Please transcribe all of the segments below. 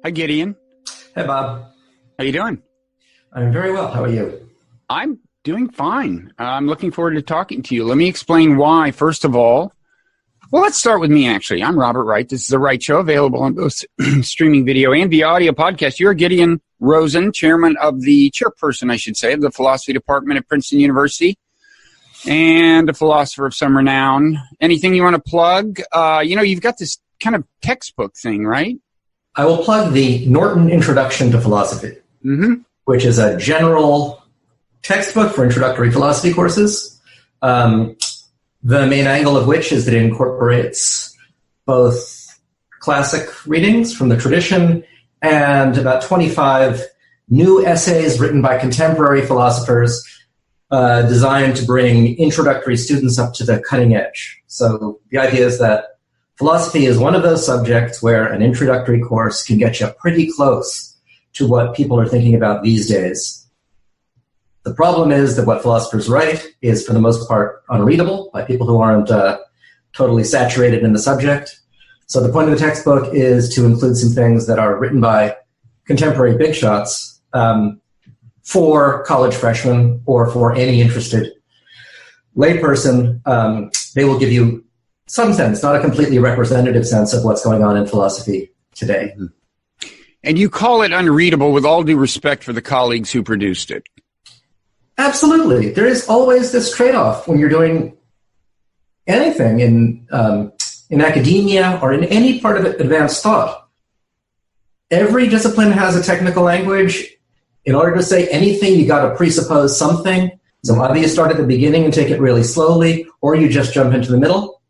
Hi, Gideon. Hey, Bob. How you doing? I'm very well. How are you? I'm doing fine. I'm looking forward to talking to you. Let me explain why. First of all, well, let's start with me, actually. I'm Robert Wright. This is The Wright Show, available on both streaming video and via audio podcast. You're Gideon Rosen, chairman of the chairperson, I should say, of the philosophy department at Princeton University, and a philosopher of some renown. Anything you want to plug? You've got this kind of textbook thing, right? I will plug the Norton Introduction to Philosophy, which is a general textbook for introductory philosophy courses, the main angle of which is that it incorporates both classic readings from the tradition and about 25 new essays written by contemporary philosophers designed to bring introductory students up to the cutting edge. So the idea is that philosophy is one of those subjects where an introductory course can get you pretty close to what people are thinking about these days. The problem is that what philosophers write is, for the most part, unreadable by people who aren't totally saturated in the subject. So the point of the textbook is to include some things that are written by contemporary big shots for college freshmen or for any interested layperson. They will give you some sense, not a completely representative sense of what's going on in philosophy today. And you call it unreadable with all due respect for the colleagues who produced it. Absolutely. There is always this trade-off when you're doing anything in academia or in any part of advanced thought. Every discipline has a technical language. In order to say anything, you got to presuppose something. So either you start at the beginning and take it really slowly, or you just jump into the middle.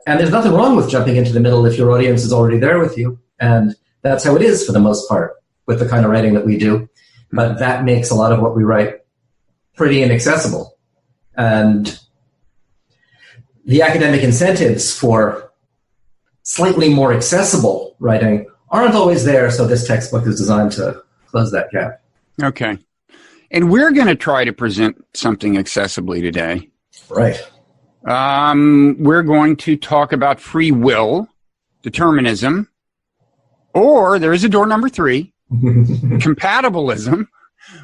And there's nothing wrong with jumping into the middle if your audience is already there with you. And that's how it is for the most part with the kind of writing that we do. But that makes a lot of what we write pretty inaccessible. And the academic incentives for slightly more accessible writing aren't always there, so this textbook is designed to close that gap. Okay. And we're going to try to present something accessibly today. Right. We're going to talk about free will, determinism, or there is a door number 3, compatibilism,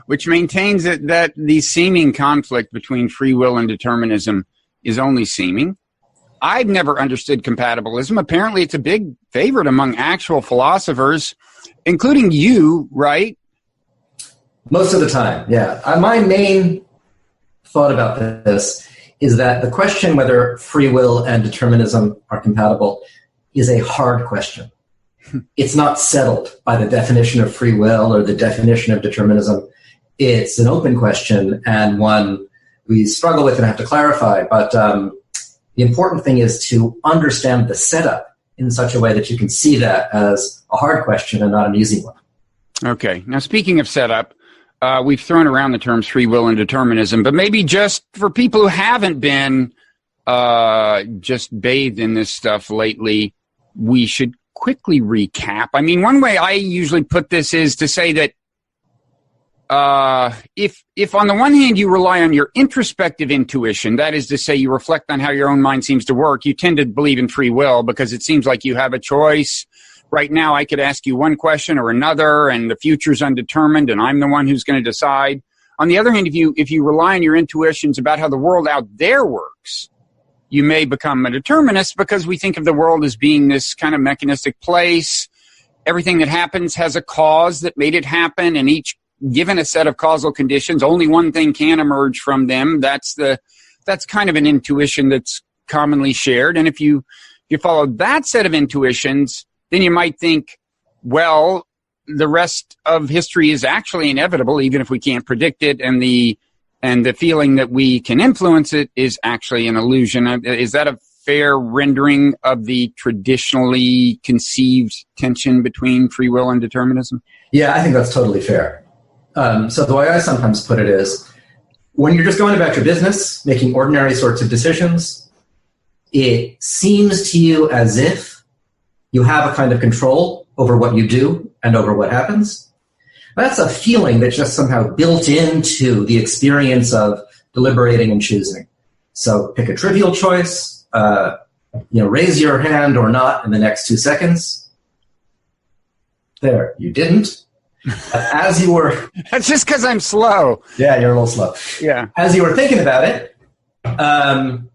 which maintains that the seeming conflict between free will and determinism is only seeming. I've never understood compatibilism. Apparently, it's a big favorite among actual philosophers, including you, right? Most of the time, yeah. My main thought about this is that the question whether free will and determinism are compatible is a hard question. It's not settled by the definition of free will or the definition of determinism. It's an open question and one we struggle with and have to clarify. But the important thing is to understand the setup in such a way that you can see that as a hard question and not an easy one. Okay. Now, speaking of setup, we've thrown around the terms free will and determinism, but maybe just for people who haven't been just bathed in this stuff lately, we should quickly recap. I mean, one way I usually put this is to say that if on the one hand you rely on your introspective intuition, that is to say you reflect on how your own mind seems to work, you tend to believe in free will because it seems like you have a choice. Right now, I could ask you one question or another, and the future's undetermined, and I'm the one who's going to decide. On the other hand, if you rely on your intuitions about how the world out there works, you may become a determinist because we think of the world as being this kind of mechanistic place. Everything that happens has a cause that made it happen, and each given a set of causal conditions, only one thing can emerge from them. That's kind of an intuition that's commonly shared. And if you follow that set of intuitions, then you might think, well, the rest of history is actually inevitable, even if we can't predict it, and the feeling that we can influence it is actually an illusion. Is that a fair rendering of the traditionally conceived tension between free will and determinism? Yeah, I think that's totally fair. So the way I sometimes put it is, when you're just going about your business, making ordinary sorts of decisions, it seems to you as if you have a kind of control over what you do and over what happens. That's a feeling that's just somehow built into the experience of deliberating and choosing. So pick a trivial choice. raise your hand or not in the next 2 seconds. There, you didn't. As you were... That's just because I'm slow. Yeah, you're a little slow. Yeah. As you were thinking about it, and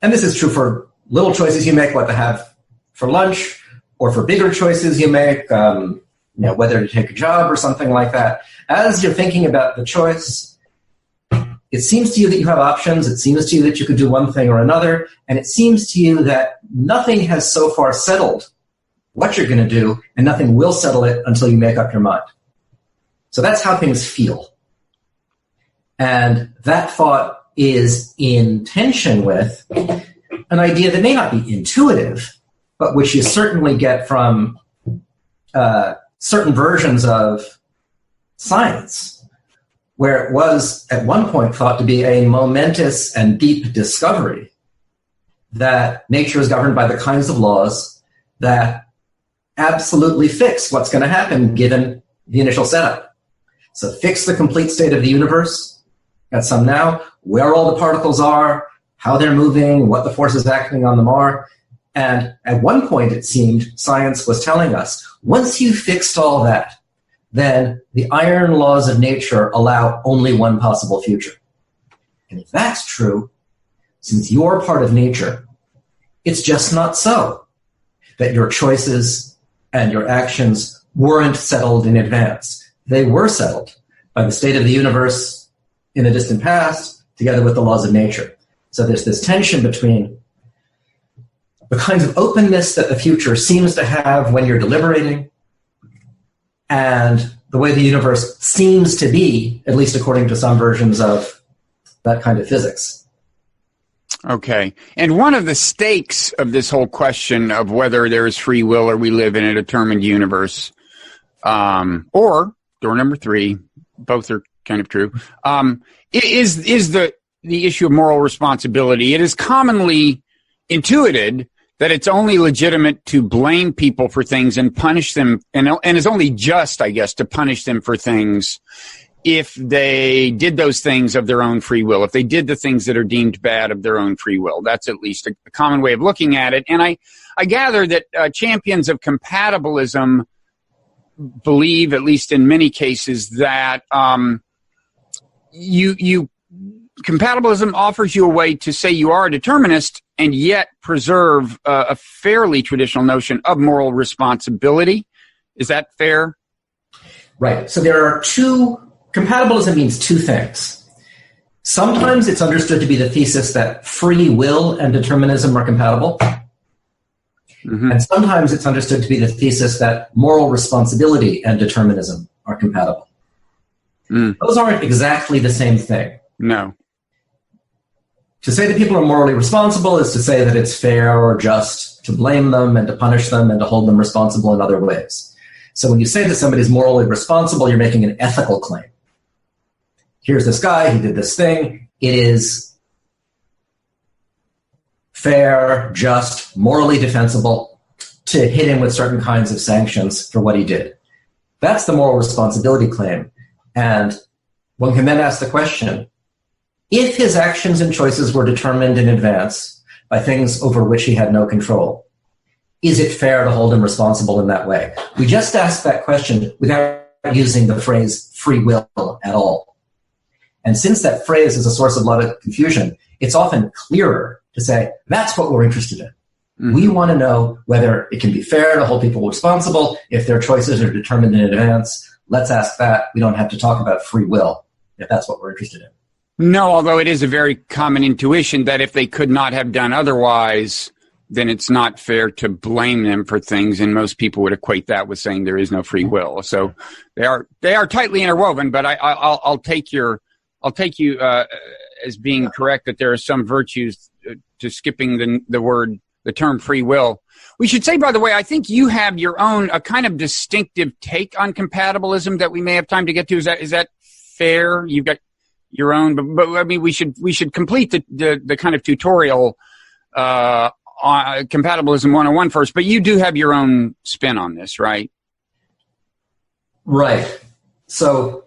this is true for little choices you make, what to have for lunch, or for bigger choices you make, whether to take a job or something like that. As you're thinking about the choice, it seems to you that you have options. It seems to you that you could do one thing or another. And it seems to you that nothing has so far settled what you're going to do, and nothing will settle it until you make up your mind. So that's how things feel. And that thought is in tension with an idea that may not be intuitive, but which you certainly get from certain versions of science, where it was at one point thought to be a momentous and deep discovery that nature is governed by the kinds of laws that absolutely fix what's going to happen given the initial setup. So fix the complete state of the universe at some now, where all the particles are, how they're moving, what the forces acting on them are. And at one point, it seemed, science was telling us, once you've fixed all that, then the iron laws of nature allow only one possible future. And if that's true, since you're part of nature, it's just not so that your choices and your actions weren't settled in advance. They were settled by the state of the universe in the distant past, together with the laws of nature. So there's this tension between the kinds of openness that the future seems to have when you're deliberating and the way the universe seems to be, at least according to some versions of that kind of physics. Okay. And one of the stakes of this whole question of whether there is free will or we live in a determined universe, or door number 3, both are kind of true, is the issue of moral responsibility. It is commonly intuited that it's only legitimate to blame people for things and punish them, and is only just, I guess, to punish them for things if they did those things of their own free will, if they did the things that are deemed bad of their own free will. That's at least a common way of looking at it. And I gather that champions of compatibilism believe, at least in many cases, that compatibilism offers you a way to say you are a determinist and yet preserve a fairly traditional notion of moral responsibility. Is that fair? Right. So there are compatibilism means two things. Sometimes it's understood to be the thesis that free will and determinism are compatible. Mm-hmm. And sometimes it's understood to be the thesis that moral responsibility and determinism are compatible. Mm. Those aren't exactly the same thing. No. To say that people are morally responsible is to say that it's fair or just to blame them and to punish them and to hold them responsible in other ways. So when you say that somebody's morally responsible, you're making an ethical claim. Here's this guy, he did this thing. It is fair, just, morally defensible to hit him with certain kinds of sanctions for what he did. That's the moral responsibility claim. And one can then ask the question, if his actions and choices were determined in advance by things over which he had no control, is it fair to hold him responsible in that way? We just asked that question without using the phrase free will at all. And since that phrase is a source of a lot of confusion, it's often clearer to say, that's what we're interested in. Mm-hmm. We want to know whether it can be fair to hold people responsible if their choices are determined in advance. Let's ask that. We don't have to talk about free will if that's what we're interested in. No, although it is a very common intuition that if they could not have done otherwise, then it's not fair to blame them for things, and most people would equate that with saying there is no free will. So they are tightly interwoven. But I'll take you as being correct that there are some virtues to skipping the term free will. We should say, by the way, I think you have your own a kind of distinctive take on compatibilism that we may have time to get to. Is that fair? You've got your own, but I mean, we should complete the kind of tutorial on Compatibilism 101 first, but you do have your own spin on this, right? Right. So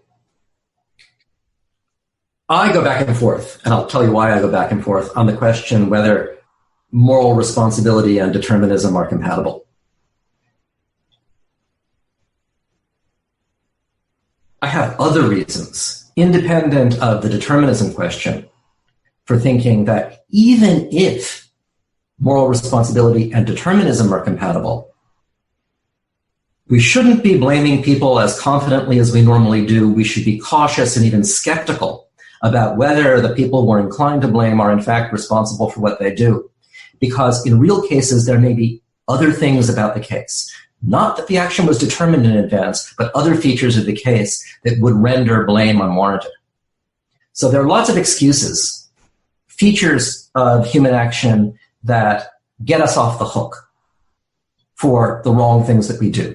I go back and forth, and I'll tell you why I go back and forth on the question whether moral responsibility and determinism are compatible. I have other reasons, independent of the determinism question, for thinking that even if moral responsibility and determinism are compatible, we shouldn't be blaming people as confidently as we normally do. We should be cautious and even skeptical about whether the people we're inclined to blame are in fact responsible for what they do. Because in real cases, there may be other things about the case. Not that the action was determined in advance, but other features of the case that would render blame unwarranted. So there are lots of excuses, features of human action that get us off the hook for the wrong things that we do.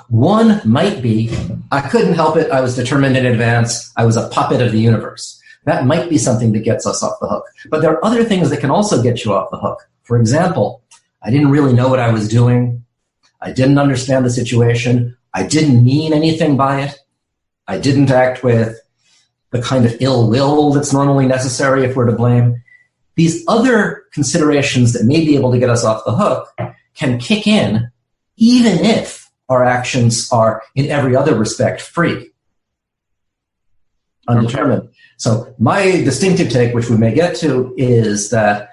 One might be, I couldn't help it, I was determined in advance, I was a puppet of the universe. That might be something that gets us off the hook. But there are other things that can also get you off the hook. For example, I didn't really know what I was doing. I didn't understand the situation. I didn't mean anything by it. I didn't act with the kind of ill will that's normally necessary if we're to blame. These other considerations that may be able to get us off the hook can kick in even if our actions are in every other respect free, undetermined. Okay. So my distinctive take, which we may get to, is that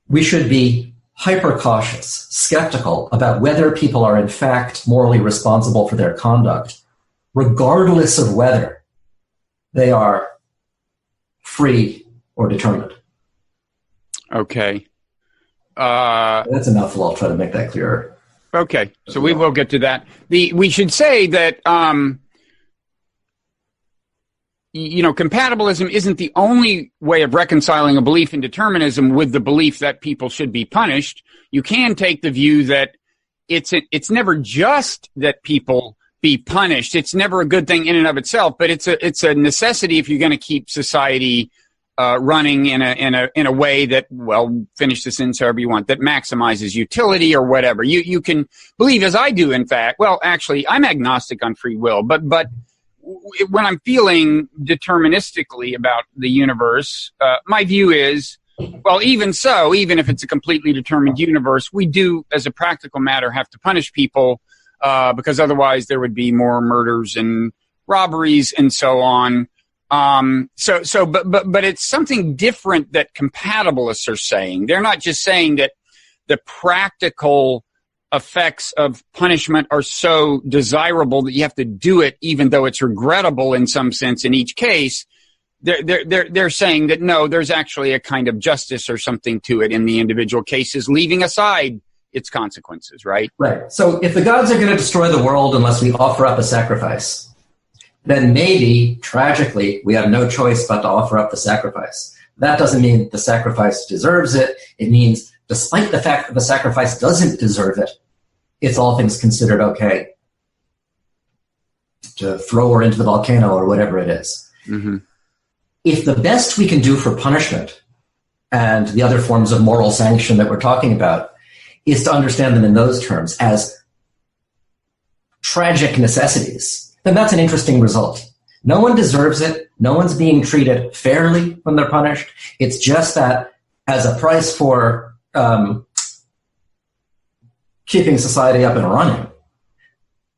we should be hyper cautious, skeptical about whether people are in fact morally responsible for their conduct, regardless of whether they are free or determined. Okay. That's a mouthful. I'll try to make that clearer. Okay, so we will get to that. We should say that compatibilism isn't the only way of reconciling a belief in determinism with the belief that people should be punished. You can take the view that it's never just that people be punished. It's never a good thing in and of itself, but it's a necessity if you're going to keep society running in a way that, well, finish the sentence however you want, that maximizes utility or whatever. You can believe, as I do, in fact. Well, actually, I'm agnostic on free will, but when I'm feeling deterministically about the universe, my view is, well, even so, even if it's a completely determined universe, we do, as a practical matter, have to punish people because otherwise there would be more murders and robberies and so on. But it's something different that compatibilists are saying. They're not just saying that the practical effects of punishment are so desirable that you have to do it even though it's regrettable in some sense in each case. They're saying that no, there's actually a kind of justice or something to it in the individual cases, leaving aside its consequences, right? Right. So if the gods are going to destroy the world unless we offer up a sacrifice, then maybe, tragically, we have no choice but to offer up the sacrifice. That doesn't mean the sacrifice deserves it. It means, despite the fact that the sacrifice doesn't deserve it, it's all things considered okay to throw her into the volcano or whatever it is. Mm-hmm. If the best we can do for punishment and the other forms of moral sanction that we're talking about is to understand them in those terms as tragic necessities, then that's an interesting result. No one deserves it. No one's being treated fairly when they're punished. It's just that as a price for keeping society up and running,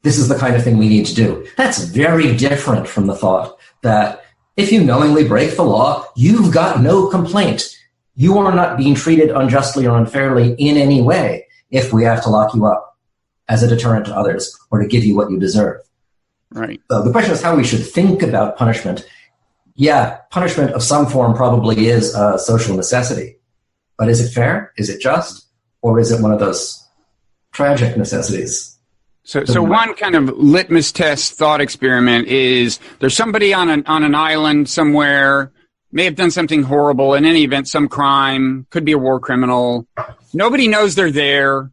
this is the kind of thing we need to do. That's very different from the thought that if you knowingly break the law, you've got no complaint. You are not being treated unjustly or unfairly in any way if we have to lock you up as a deterrent to others or to give you what you deserve. Right. So the question is how we should think about punishment. Yeah, punishment of some form probably is a social necessity. But is it fair? Is it just? Or is it one of those tragic necessities? So one kind of litmus test thought experiment is there's somebody on an island somewhere, may have done something horrible, in any event, some crime, could be a war criminal. Nobody knows they're there.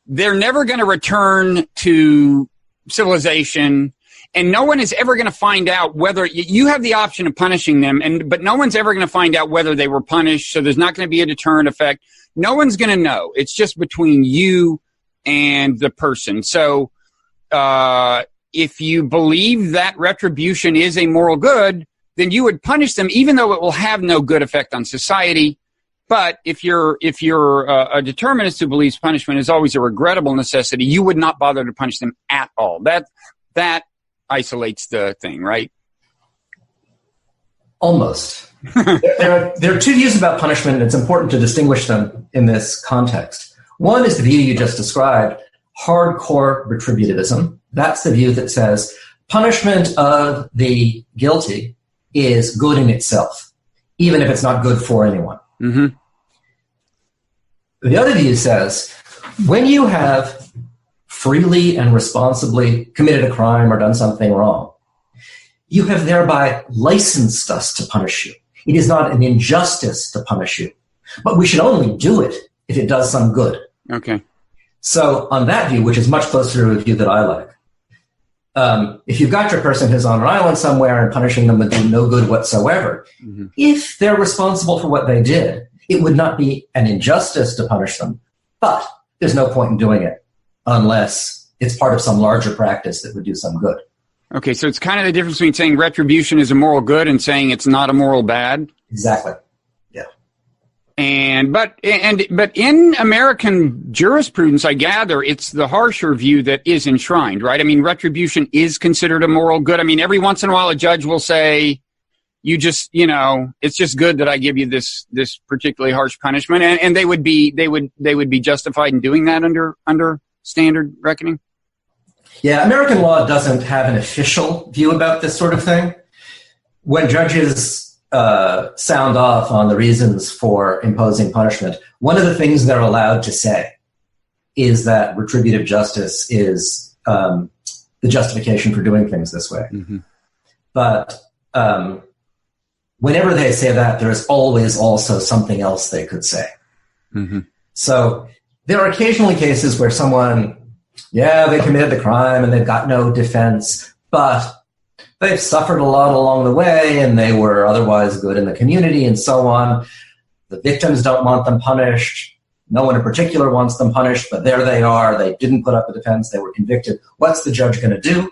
They're never going to return to civilization. And no one is ever going to find out whether you have the option of punishing them, but no one's ever going to find out whether they were punished. So there's not going to be a deterrent effect. No one's going to know. It's just between you and the person. So if you believe that retribution is a moral good, then you would punish them, even though it will have no good effect on society. But if you're a determinist who believes punishment is always a regrettable necessity, you would not bother to punish them at all. That isolates the thing, right? Almost. there are two views about punishment, and it's important to distinguish them in this context. One is the view you just described, hardcore retributivism. That's the view that says punishment of the guilty is good in itself, even if it's not good for anyone. Mm-hmm. The other view says when you have freely and responsibly committed a crime or done something wrong, you have thereby licensed us to punish you. It is not an injustice to punish you, but we should only do it if it does some good. Okay. So on that view, which is much closer to a view that I like, if you've got your person who's on an island somewhere and punishing them would do no good whatsoever, mm-hmm. if they're responsible for what they did, it would not be an injustice to punish them, but there's no point in doing it unless it's part of some larger practice that would do some good. Okay, so it's kind of the difference between saying retribution is a moral good and saying it's not a moral bad. Exactly. Yeah. But in American jurisprudence, I gather it's the harsher view that is enshrined, right? I mean, retribution is considered a moral good. I mean, every once in a while, a judge will say, "You just, it's just good that I give you this particularly harsh punishment," and they would be justified in doing that under standard reckoning. Yeah, American law doesn't have an official view about this sort of thing. When judges sound off on the reasons for imposing punishment, one of the things they're allowed to say is that retributive justice is the justification for doing things this way. Mm-hmm. But whenever they say that, there is always also something else they could say. Mm-hmm. So there are occasionally cases where someone, they committed the crime and they've got no defense, but they've suffered a lot along the way and they were otherwise good in the community and so on. The victims don't want them punished. No one in particular wants them punished, but there they are. They didn't put up a defense. They were convicted. What's the judge going to do?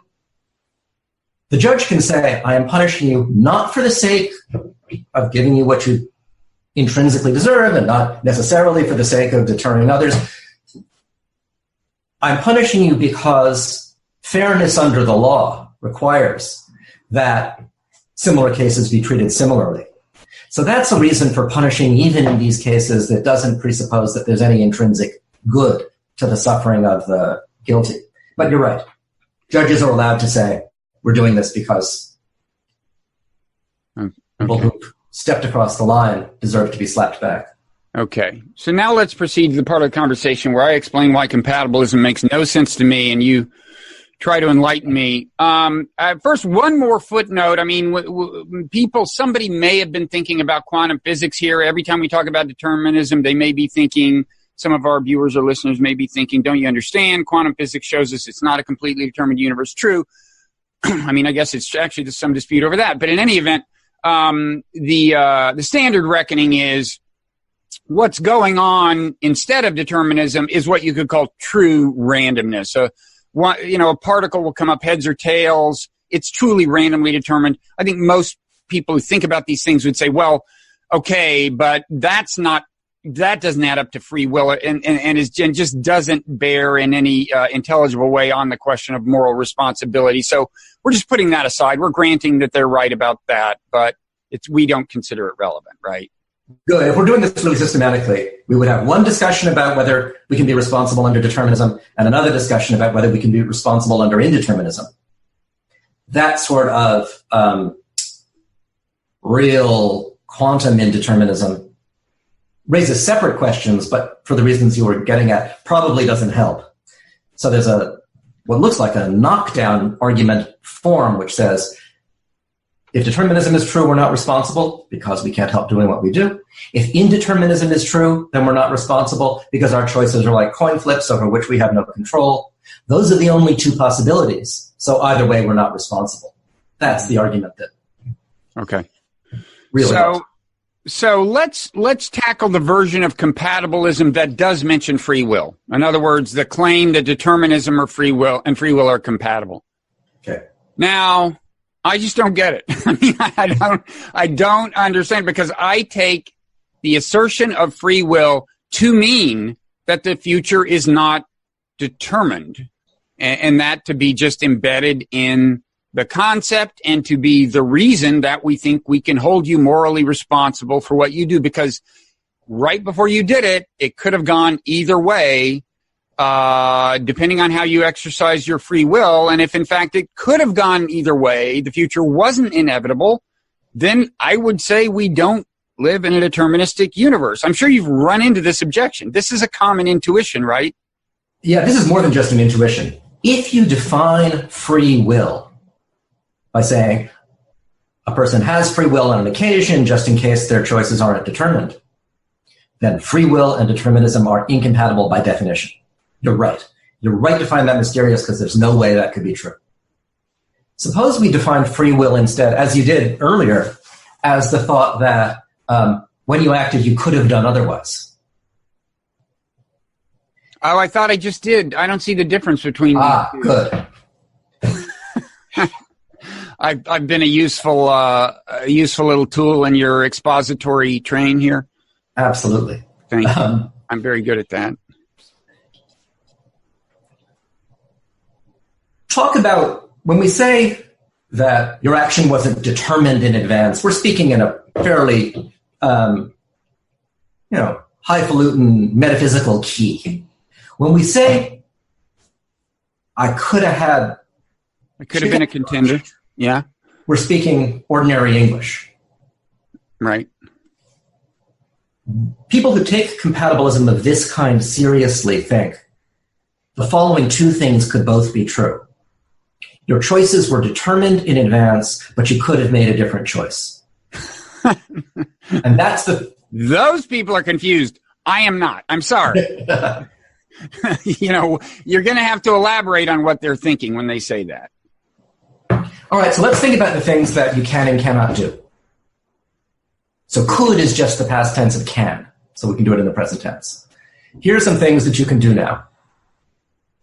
The judge can say, I am punishing you not for the sake of giving you what you intrinsically deserve and not necessarily for the sake of deterring others. I'm punishing you because fairness under the law requires that similar cases be treated similarly. So that's a reason for punishing even in these cases that doesn't presuppose that there's any intrinsic good to the suffering of the guilty. But you're right. Judges are allowed to say, we're doing this because people who stepped across the line deserve to be slapped back. Okay. So now let's proceed to the part of the conversation where I explain why compatibilism makes no sense to me and you try to enlighten me. First, one more footnote. I mean, somebody may have been thinking about quantum physics here. Every time we talk about determinism, they may be thinking, some of our viewers or listeners may be thinking, don't you understand? Quantum physics shows us it's not a completely determined universe. True. I mean, I guess it's actually there's some dispute over that. But in any event, the standard reckoning is what's going on instead of determinism is what you could call true randomness. So, a particle will come up heads or tails. It's truly randomly determined. I think most people who think about these things would say, well, okay, but that doesn't add up to free will and just doesn't bear in any intelligible way on the question of moral responsibility. So we're just putting that aside. We're granting that they're right about that, but we don't consider it relevant, right? Good. If we're doing this really systematically, we would have one discussion about whether we can be responsible under determinism and another discussion about whether we can be responsible under indeterminism. That sort of real quantum indeterminism raises separate questions, but for the reasons you were getting at, probably doesn't help. So there's what looks like a knockdown argument form which says, if determinism is true, we're not responsible because we can't help doing what we do. If indeterminism is true, then we're not responsible because our choices are like coin flips over which we have no control. Those are the only two possibilities. So either way, we're not responsible. That's the argument that okay. Really helps. So let's tackle the version of compatibilism that does mention free will. In other words, the claim that determinism or free will are compatible. Okay. Now, I just don't get it. I mean, I don't understand because I take the assertion of free will to mean that the future is not determined, and that to be just embedded in the concept and to be the reason that we think we can hold you morally responsible for what you do, because right before you did it, it could have gone either way, depending on how you exercise your free will. And if in fact it could have gone either way, the future wasn't inevitable, then I would say we don't live in a deterministic universe. I'm sure you've run into this objection. This is a common intuition, right? Yeah, this is more than just an intuition. If you define free will by saying a person has free will on an occasion just in case their choices aren't determined, then free will and determinism are incompatible by definition. You're right. You're right to find that mysterious because there's no way that could be true. Suppose we define free will instead, as you did earlier, as the thought that when you acted, you could have done otherwise. Oh, I thought I just did. I don't see the difference between these two. Good. I've been a useful little tool in your expository train here. Absolutely. Thank you. I'm very good at that. Talk about when we say that your action wasn't determined in advance, we're speaking in a fairly, highfalutin metaphysical key. When we say, I could have been a contender. Yeah. We're speaking ordinary English. Right. People who take compatibilism of this kind seriously think the following two things could both be true. Your choices were determined in advance, but you could have made a different choice. And that's Those people are confused. I am not. I'm sorry. You're going to have to elaborate on what they're thinking when they say that. All right, so let's think about the things that you can and cannot do. So could is just the past tense of can, so we can do it in the present tense. Here are some things that you can do now.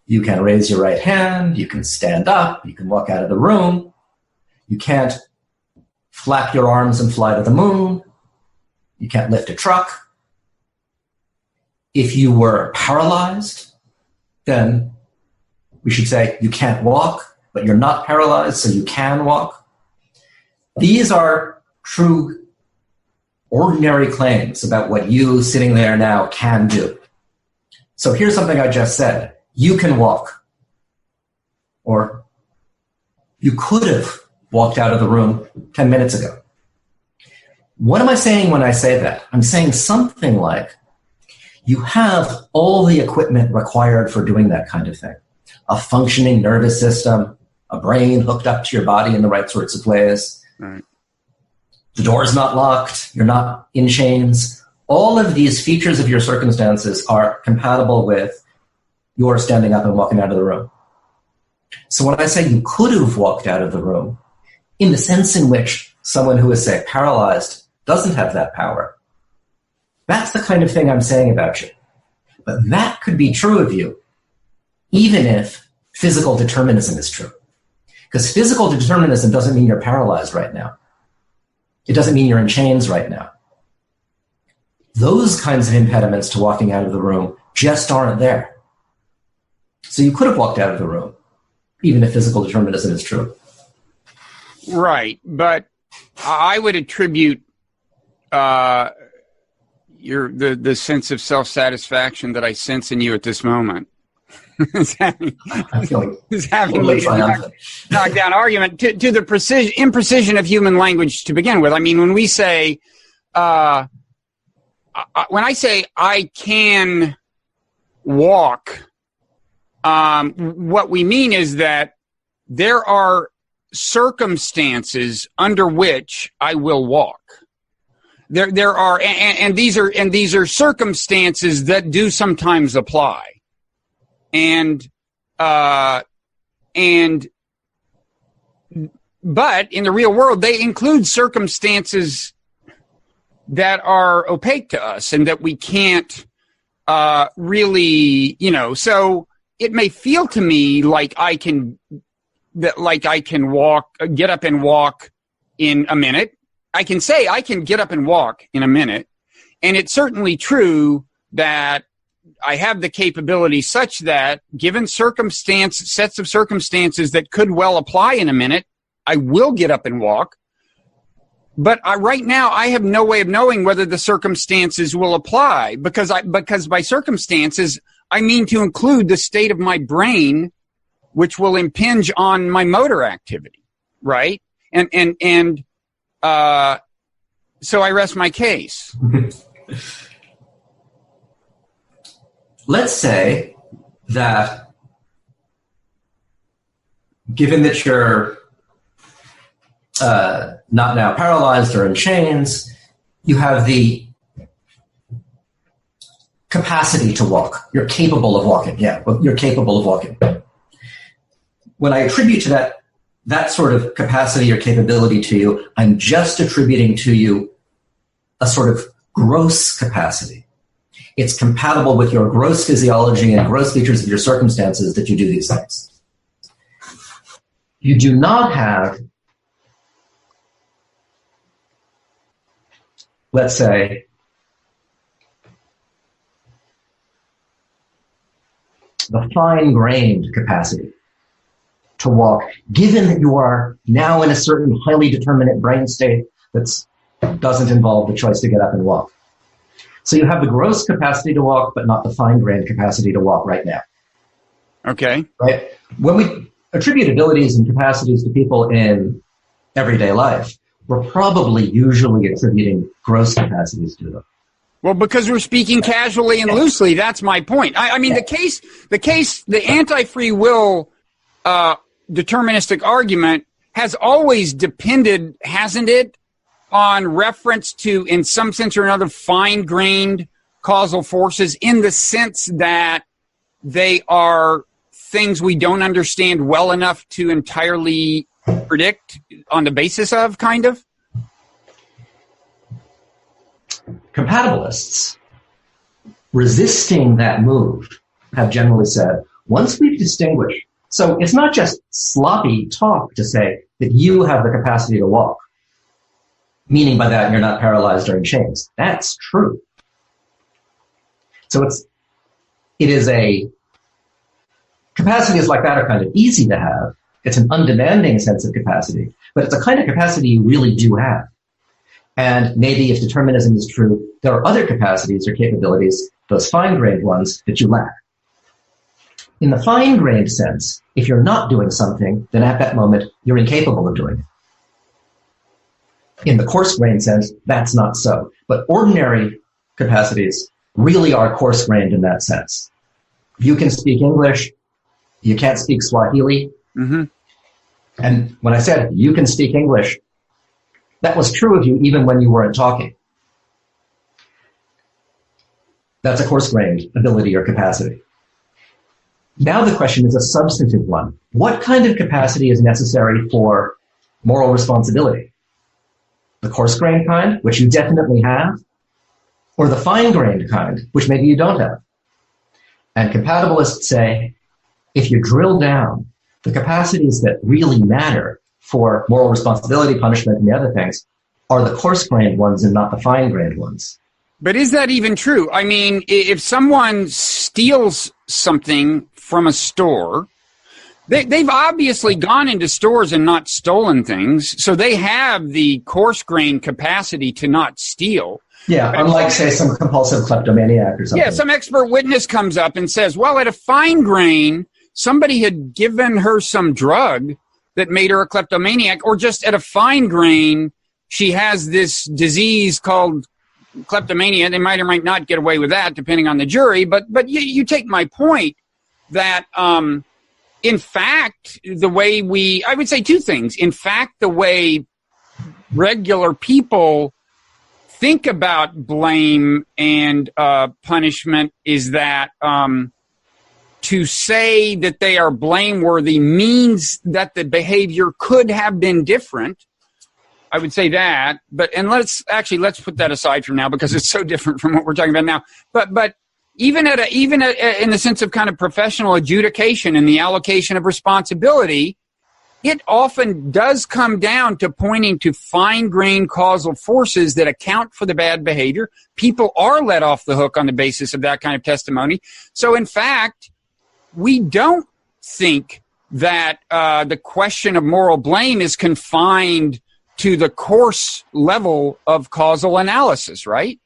You can raise your right hand, you can stand up, you can walk out of the room, you can't flap your arms and fly to the moon, you can't lift a truck. If you were paralyzed, then we should say you can't walk, but you're not paralyzed, so you can walk. These are true, ordinary claims about what you sitting there now can do. So here's something I just said. You can walk. Or you could have walked out of the room 10 minutes ago. What am I saying when I say that? I'm saying something like, you have all the equipment required for doing that kind of thing. A functioning nervous system, a brain hooked up to your body in the right sorts of ways. Right. The door's not locked. You're not in chains. All of these features of your circumstances are compatible with your standing up and walking out of the room. So when I say you could have walked out of the room, in the sense in which someone who is, say, paralyzed doesn't have that power, that's the kind of thing I'm saying about you. But that could be true of you, even if physical determinism is true. Because physical determinism doesn't mean you're paralyzed right now. It doesn't mean you're in chains right now. Those kinds of impediments to walking out of the room just aren't there. So you could have walked out of the room, even if physical determinism is true. Right, but I would attribute the sense of self-satisfaction that I sense in you at this moment. having knocked down argument to the imprecision of human language to begin with. I mean, when we say, when I say I can walk, what we mean is that there are circumstances under which I will walk. There are, and these are circumstances that do sometimes apply. But in the real world, they include circumstances that are opaque to us and that we can't really, so it may feel to me like I can get up and walk in a minute. I can say I can get up and walk in a minute. And it's certainly true that I have the capability such that given sets of circumstances that could well apply in a minute, I will get up and walk. But right now, I have no way of knowing whether the circumstances will apply because by circumstances, I mean to include the state of my brain, which will impinge on my motor activity, right? And so I rest my case. Let's say that given that you're not now paralyzed or in chains, you have the capacity to walk. You're capable of walking. Yeah, you're capable of walking. When I attribute to that sort of capacity or capability to you, I'm just attributing to you a sort of gross capacity. It's compatible with your gross physiology and gross features of your circumstances that you do these things. You do not have, let's say, the fine-grained capacity to walk, given that you are now in a certain highly determinate brain state that doesn't involve the choice to get up and walk. So you have the gross capacity to walk, but not the fine-grained capacity to walk right now. Okay. Right? When we attribute abilities and capacities to people in everyday life, we're probably usually attributing gross capacities to them. Well, because we're speaking casually and loosely, that's my point. I mean, the anti-free will deterministic argument has always depended, hasn't it, on reference to, in some sense or another, fine-grained causal forces in the sense that they are things we don't understand well enough to entirely predict on the basis of, kind of? Compatibilists, resisting that move, have generally said, once we've distinguished, so it's not just sloppy talk to say that you have the capacity to walk, meaning by that you're not paralyzed or in chains. That's true. So capacities like that are kind of easy to have. It's an undemanding sense of capacity, but it's a kind of capacity you really do have. And maybe if determinism is true, there are other capacities or capabilities, those fine-grained ones, that you lack. In the fine-grained sense, if you're not doing something, then at that moment, you're incapable of doing it. In the coarse-grained sense, that's not so. But ordinary capacities really are coarse-grained in that sense. You can speak English. You can't speak Swahili. Mm-hmm. And when I said you can speak English, that was true of you even when you weren't talking. That's a coarse-grained ability or capacity. Now the question is a substantive one. What kind of capacity is necessary for moral responsibility? The coarse-grained kind, which you definitely have, or the fine-grained kind, which maybe you don't have? And compatibilists say, if you drill down, the capacities that really matter for moral responsibility, punishment, and the other things are the coarse-grained ones and not the fine-grained ones. But is that even true? I mean, if someone steals something from a store, they've obviously gone into stores and not stolen things, so they have the coarse-grained capacity to not steal. Yeah, unlike, say, some compulsive kleptomaniac or something. Yeah, some expert witness comes up and says, well, at a fine grain, somebody had given her some drug that made her a kleptomaniac, or just at a fine grain, she has this disease called kleptomania. They might or might not get away with that, depending on the jury. But you take my point that, in fact, I would say two things. In fact, the way regular people think about blame and punishment is that to say that they are blameworthy means that the behavior could have been different. I would say that, and let's put that aside from now because it's so different from what we're talking about now. But even in the sense of kind of professional adjudication and the allocation of responsibility, it often does come down to pointing to fine-grained causal forces that account for the bad behavior. People are let off the hook on the basis of that kind of testimony. So, in fact, we don't think that the question of moral blame is confined to the coarse level of causal analysis, right?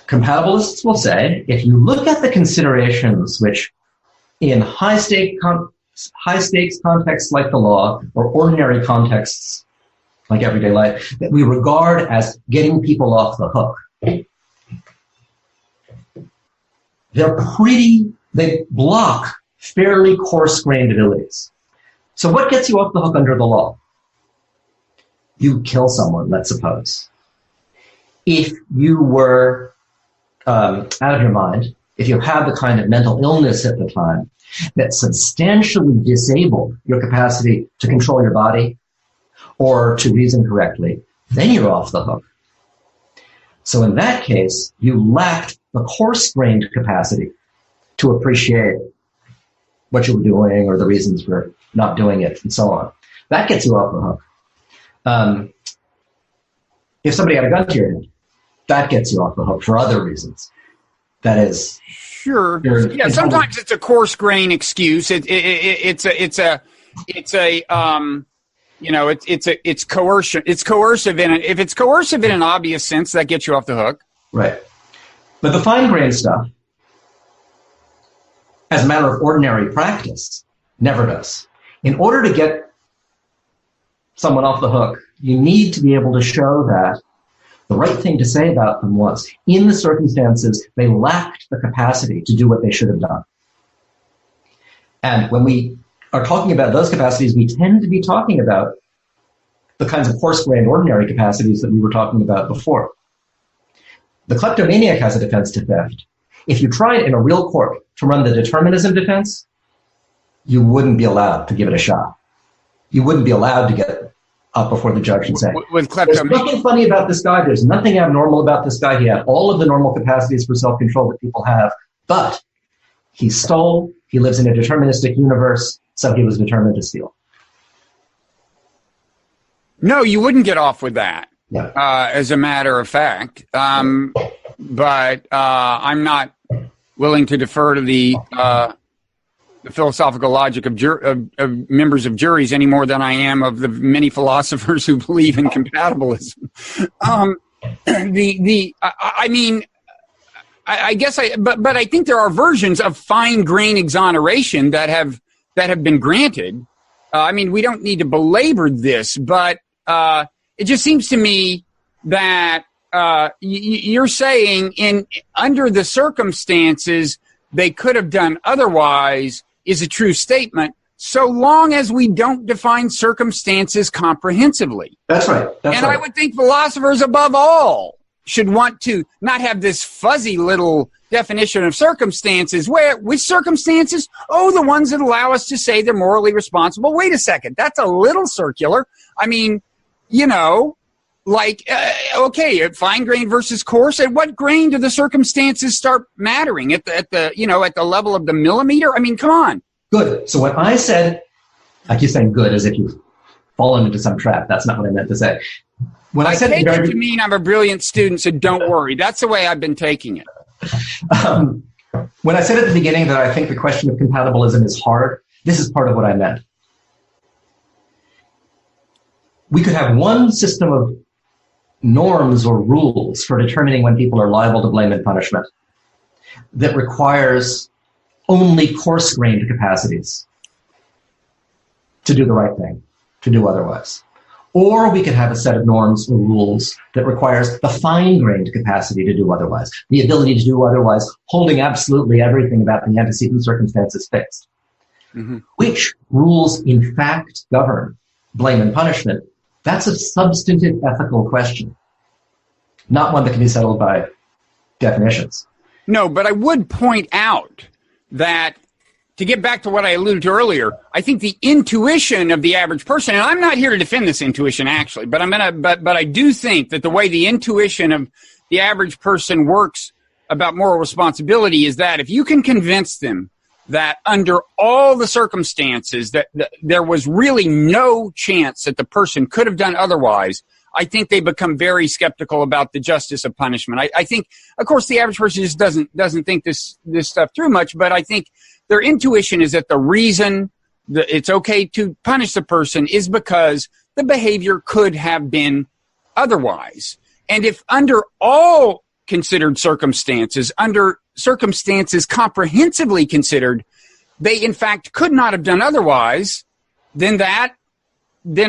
Compatibilists will say, if you look at the considerations which in high-stakes contexts like the law or ordinary contexts like everyday life that we regard as getting people off the hook, they block fairly coarse-grained abilities. So what gets you off the hook under the law? You kill someone, let's suppose. If you were out of your mind, if you had the kind of mental illness at the time that substantially disabled your capacity to control your body or to reason correctly, then you're off the hook. So in that case, you lacked the coarse-grained capacity to appreciate what you were doing or the reasons for not doing it and so on. That gets you off the hook. If somebody had a gun to your head, that gets you off the hook for other reasons. That is, sure. Yeah, sometimes it's a coarse grain excuse. It's coercion. It's coercive if it's coercive in an obvious sense, that gets you off the hook. Right. But the fine grain stuff, as a matter of ordinary practice, never does. In order to get someone off the hook, you need to be able to show that the right thing to say about them was, in the circumstances, they lacked the capacity to do what they should have done. And when we are talking about those capacities, we tend to be talking about the kinds of coarse-grained ordinary capacities that we were talking about before. The kleptomaniac has a defense to theft. If you tried in a real court to run the determinism defense, you wouldn't be allowed to give it a shot. You wouldn't be allowed to get up before the judge and say, there's nothing funny about this guy, there's nothing abnormal about this guy, he had all of the normal capacities for self-control that people have, but he stole, he lives in a deterministic universe, so he was determined to steal. No, you wouldn't get off with that, yeah. As a matter of fact. But I'm not willing to defer to the philosophical logic of members of juries any more than I am of the many philosophers who believe in compatibilism. But I think there are versions of fine grain exoneration that have been granted. We don't need to belabor this, but it just seems to me that you're saying under the circumstances they could have done otherwise is a true statement, so long as we don't define circumstances comprehensively. That's right. I would think philosophers above all should want to not have this fuzzy little definition of circumstances. Which circumstances? Oh, the ones that allow us to say they're morally responsible. Wait a second. That's a little circular. Fine grain versus coarse. At what grain do the circumstances start mattering? At the level of the millimeter? Come on. Good. So when I said, I keep saying good as if you've fallen into some trap. That's not what I meant to say. When I take it to mean I'm a brilliant student, so don't worry. That's the way I've been taking it. When I said at the beginning that I think the question of compatibilism is hard, this is part of what I meant. We could have one system of norms or rules for determining when people are liable to blame and punishment that requires only coarse-grained capacities to do the right thing, to do otherwise. Or we could have a set of norms or rules that requires the fine-grained capacity to do otherwise, the ability to do otherwise, holding absolutely everything about the antecedent circumstances fixed. Mm-hmm. Which rules, in fact, govern blame and punishment? That's a substantive ethical question, not one that can be settled by definitions. No, but I would point out that, to get back to what I alluded to earlier, I think the intuition of the average person, and I'm not here to defend this intuition actually, but I do think that the way the intuition of the average person works about moral responsibility is that if you can convince them that under all the circumstances that there was really no chance that the person could have done otherwise, I think they become very skeptical about the justice of punishment. I think, of course, the average person just doesn't think this stuff through much, but I think their intuition is that the reason that it's okay to punish the person is because the behavior could have been otherwise. And if under all considered circumstances, under circumstances comprehensively considered, they in fact could not have done otherwise, then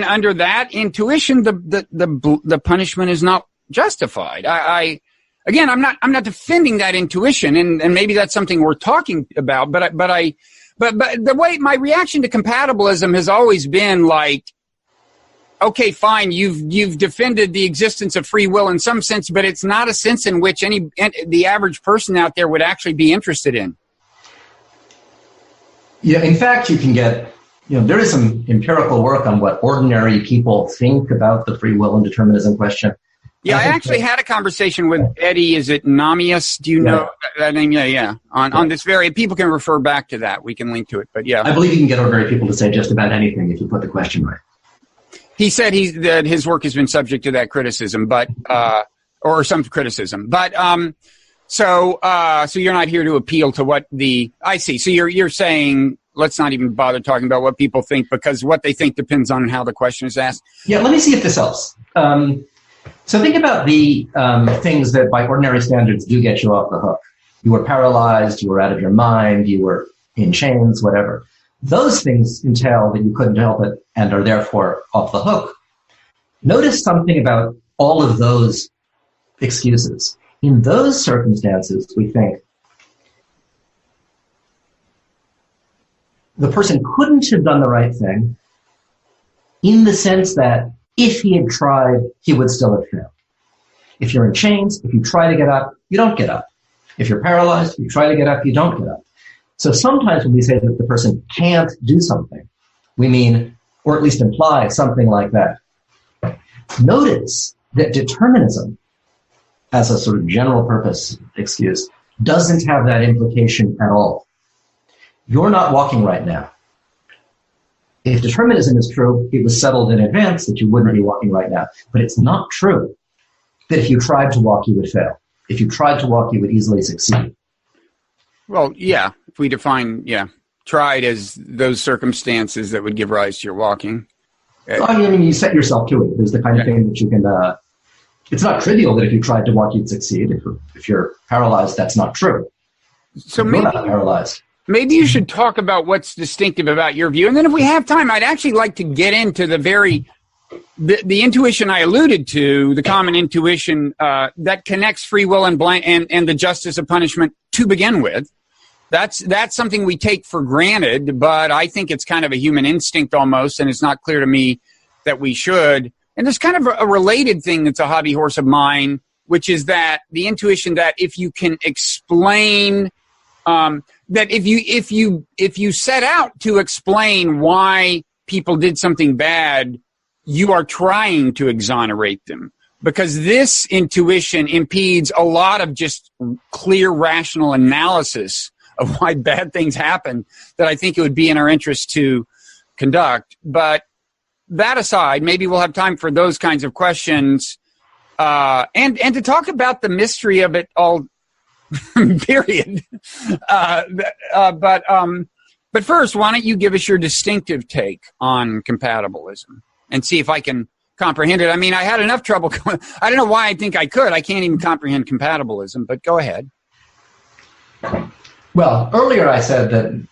under that intuition, the punishment is not justified. Again, I'm not defending that intuition, and maybe that's something we're talking about, but the way my reaction to compatibilism has always been like, okay, fine, you've defended the existence of free will in some sense, but it's not a sense in which the average person out there would actually be interested in. Yeah, in fact, you can get, there is some empirical work on what ordinary people think about the free will and determinism question. Yeah, I actually had a conversation with Eddie, is it Namias? Do you know that name? Yeah. On this very, people can refer back to that. We can link to it, but yeah. I believe you can get ordinary people to say just about anything if you put the question right. He said that his work has been subject to that criticism, but or some criticism. But so you're not here to appeal to what I see. So you're saying let's not even bother talking about what people think, because what they think depends on how the question is asked. Yeah, let me see if this helps. So think about the things that by ordinary standards do get you off the hook. You were paralyzed, you were out of your mind, you were in chains, whatever. Those things entail that you couldn't help it and are therefore off the hook. Notice something about all of those excuses. In those circumstances, we think the person couldn't have done the right thing in the sense that if he had tried, he would still have failed. If you're in chains, if you try to get up, you don't get up. If you're paralyzed, you try to get up, you don't get up. So sometimes when we say that the person can't do something, we mean, or at least imply something like that. Notice that determinism, as a sort of general purpose excuse, doesn't have that implication at all. You're not walking right now. If determinism is true, it was settled in advance that you wouldn't be walking right now. But it's not true that if you tried to walk, you would fail. If you tried to walk, you would easily succeed. Well, yeah, if we define, tried as those circumstances that would give rise to your walking. I mean, you set yourself to it. There's the kind of thing that you can, it's not trivial that if you tried to walk, you'd succeed. If you're paralyzed, that's not true. So you're not paralyzed. Maybe you should talk about what's distinctive about your view. And then if we have time, I'd actually like to get into the intuition I alluded to, the common intuition that connects free will and the justice of punishment to begin with. That's something we take for granted, but I think it's kind of a human instinct almost, and it's not clear to me that we should. And there's kind of a related thing that's a hobby horse of mine, which is that the intuition that if you can explain, that if you set out to explain why people did something bad, you are trying to exonerate them, because this intuition impedes a lot of just clear rational analysis of why bad things happen that I think it would be in our interest to conduct. But that aside, maybe we'll have time for those kinds of questions and to talk about the mystery of it all, period. But first, why don't you give us your distinctive take on compatibilism and see if I can comprehend it. I mean, I had enough trouble. I don't know why I think I could. I can't even comprehend compatibilism, but go ahead. Well, earlier I said that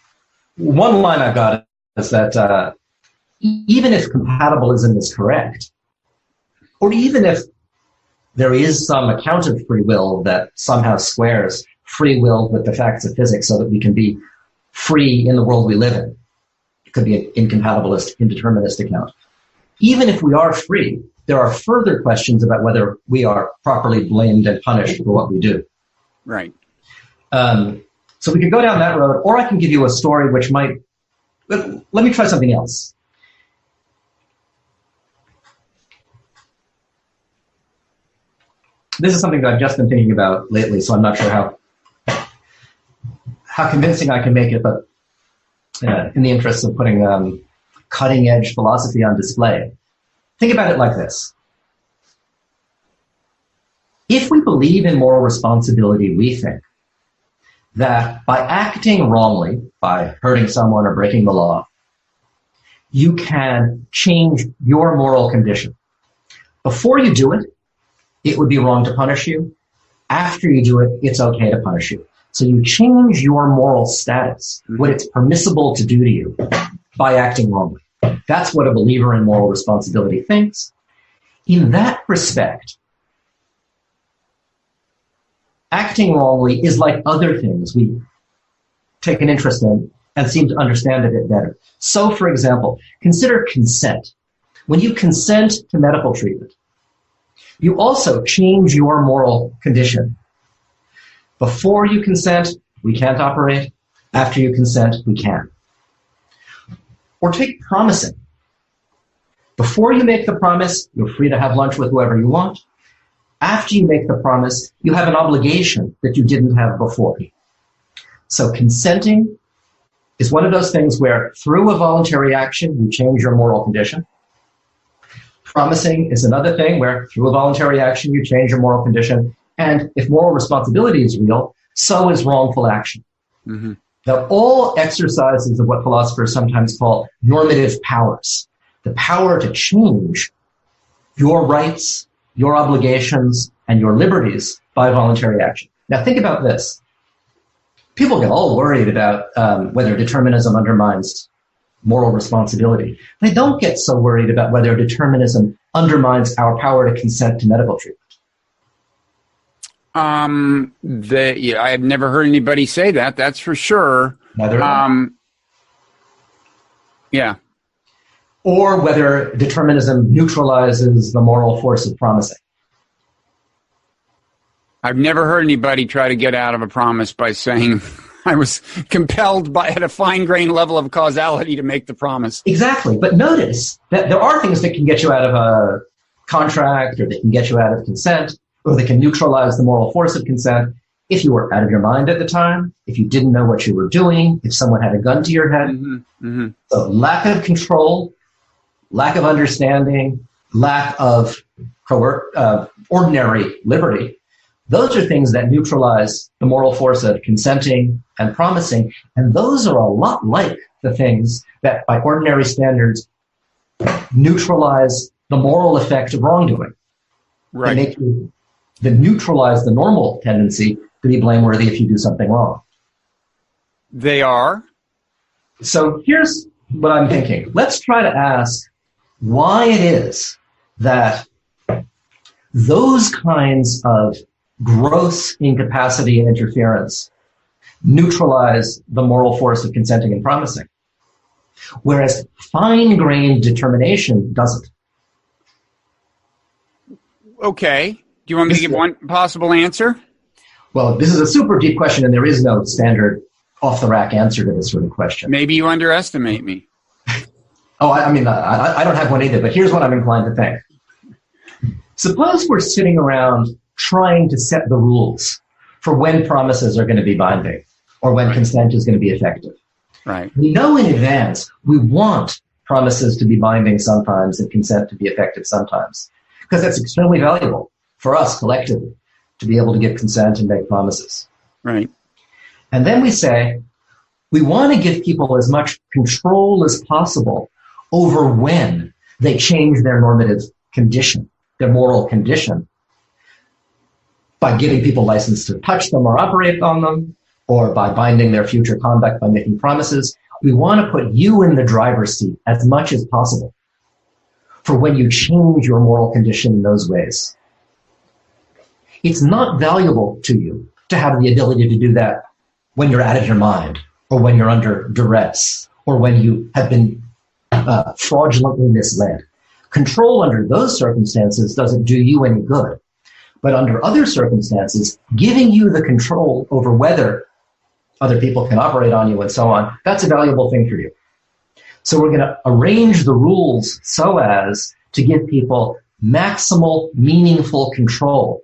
one line I've got is that even if compatibilism is correct, or even if there is some account of free will that somehow squares free will with the facts of physics so that we can be free in the world we live in, it could be an incompatibilist, indeterminist account. Even if we are free, there are further questions about whether we are properly blamed and punished for what we do. Right. So we could go down that road, or I can give you a story which might... Let me try something else. This is something that I've just been thinking about lately, so I'm not sure how convincing I can make it, but in the interest of putting cutting-edge philosophy on display. Think about it like this. If we believe in moral responsibility, we think that by acting wrongly, by hurting someone or breaking the law, you can change your moral condition. Before you do it, it would be wrong to punish you. After you do it, it's okay to punish you. So you change your moral status, what it's permissible to do to you, by acting wrongly. That's what a believer in moral responsibility thinks. In that respect, acting wrongly is like other things we take an interest in and seem to understand a bit better. So, for example, consider consent. When you consent to medical treatment, you also change your moral condition. Before you consent, we can't operate. After you consent, we can. Or take promising. Before you make the promise, you're free to have lunch with whoever you want. After you make the promise, you have an obligation that you didn't have before. So consenting is one of those things where through a voluntary action, you change your moral condition. Promising is another thing where through a voluntary action, you change your moral condition. And if moral responsibility is real, so is wrongful action. Mm-hmm. They're all exercises of what philosophers sometimes call normative powers. The power to change your rights, your obligations, and your liberties by voluntary action. Now think about this. People get all worried about whether determinism undermines moral responsibility. They don't get so worried about whether determinism undermines our power to consent to medical treatment. I have never heard anybody say that. That's for sure. Neither. Yeah. Or whether determinism neutralizes the moral force of promising. I've never heard anybody try to get out of a promise by saying I was compelled by at a fine-grained level of causality to make the promise. Exactly. But notice that there are things that can get you out of a contract, or that can get you out of consent, or that can neutralize the moral force of consent if you were out of your mind at the time, if you didn't know what you were doing, if someone had a gun to your head. Mm-hmm. Mm-hmm. So lack of control, lack of understanding, lack of ordinary liberty, those are things that neutralize the moral force of consenting and promising, and those are a lot like the things that, by ordinary standards, neutralize the moral effect of wrongdoing. Right. They neutralize the normal tendency to be blameworthy if you do something wrong. They are. So here's what I'm thinking. Let's try to ask why it is that those kinds of gross incapacity and interference neutralize the moral force of consenting and promising, whereas fine-grained determination doesn't. Okay. Do you want me to give one possible answer? Well, this is a super deep question, and there is no standard off-the-rack answer to this sort of question. Maybe you underestimate me. I don't have one either, but here's what I'm inclined to think. Suppose we're sitting around trying to set the rules for when promises are going to be binding or when consent is going to be effective. Right. We know in advance we want promises to be binding sometimes and consent to be effective sometimes, because that's extremely valuable for us collectively to be able to give consent and make promises. Right. And then we say we want to give people as much control as possible over when they change their normative condition, their moral condition, by giving people license to touch them or operate on them, or by binding their future conduct by making promises. We want to put you in the driver's seat as much as possible for when you change your moral condition in those ways. It's not valuable to you to have the ability to do that when you're out of your mind, or when you're under duress, or when you have been fraudulently misled. Control under those circumstances doesn't do you any good. But under other circumstances, giving you the control over whether other people can operate on you and so on, that's a valuable thing for you. So we're going to arrange the rules so as to give people maximal, meaningful control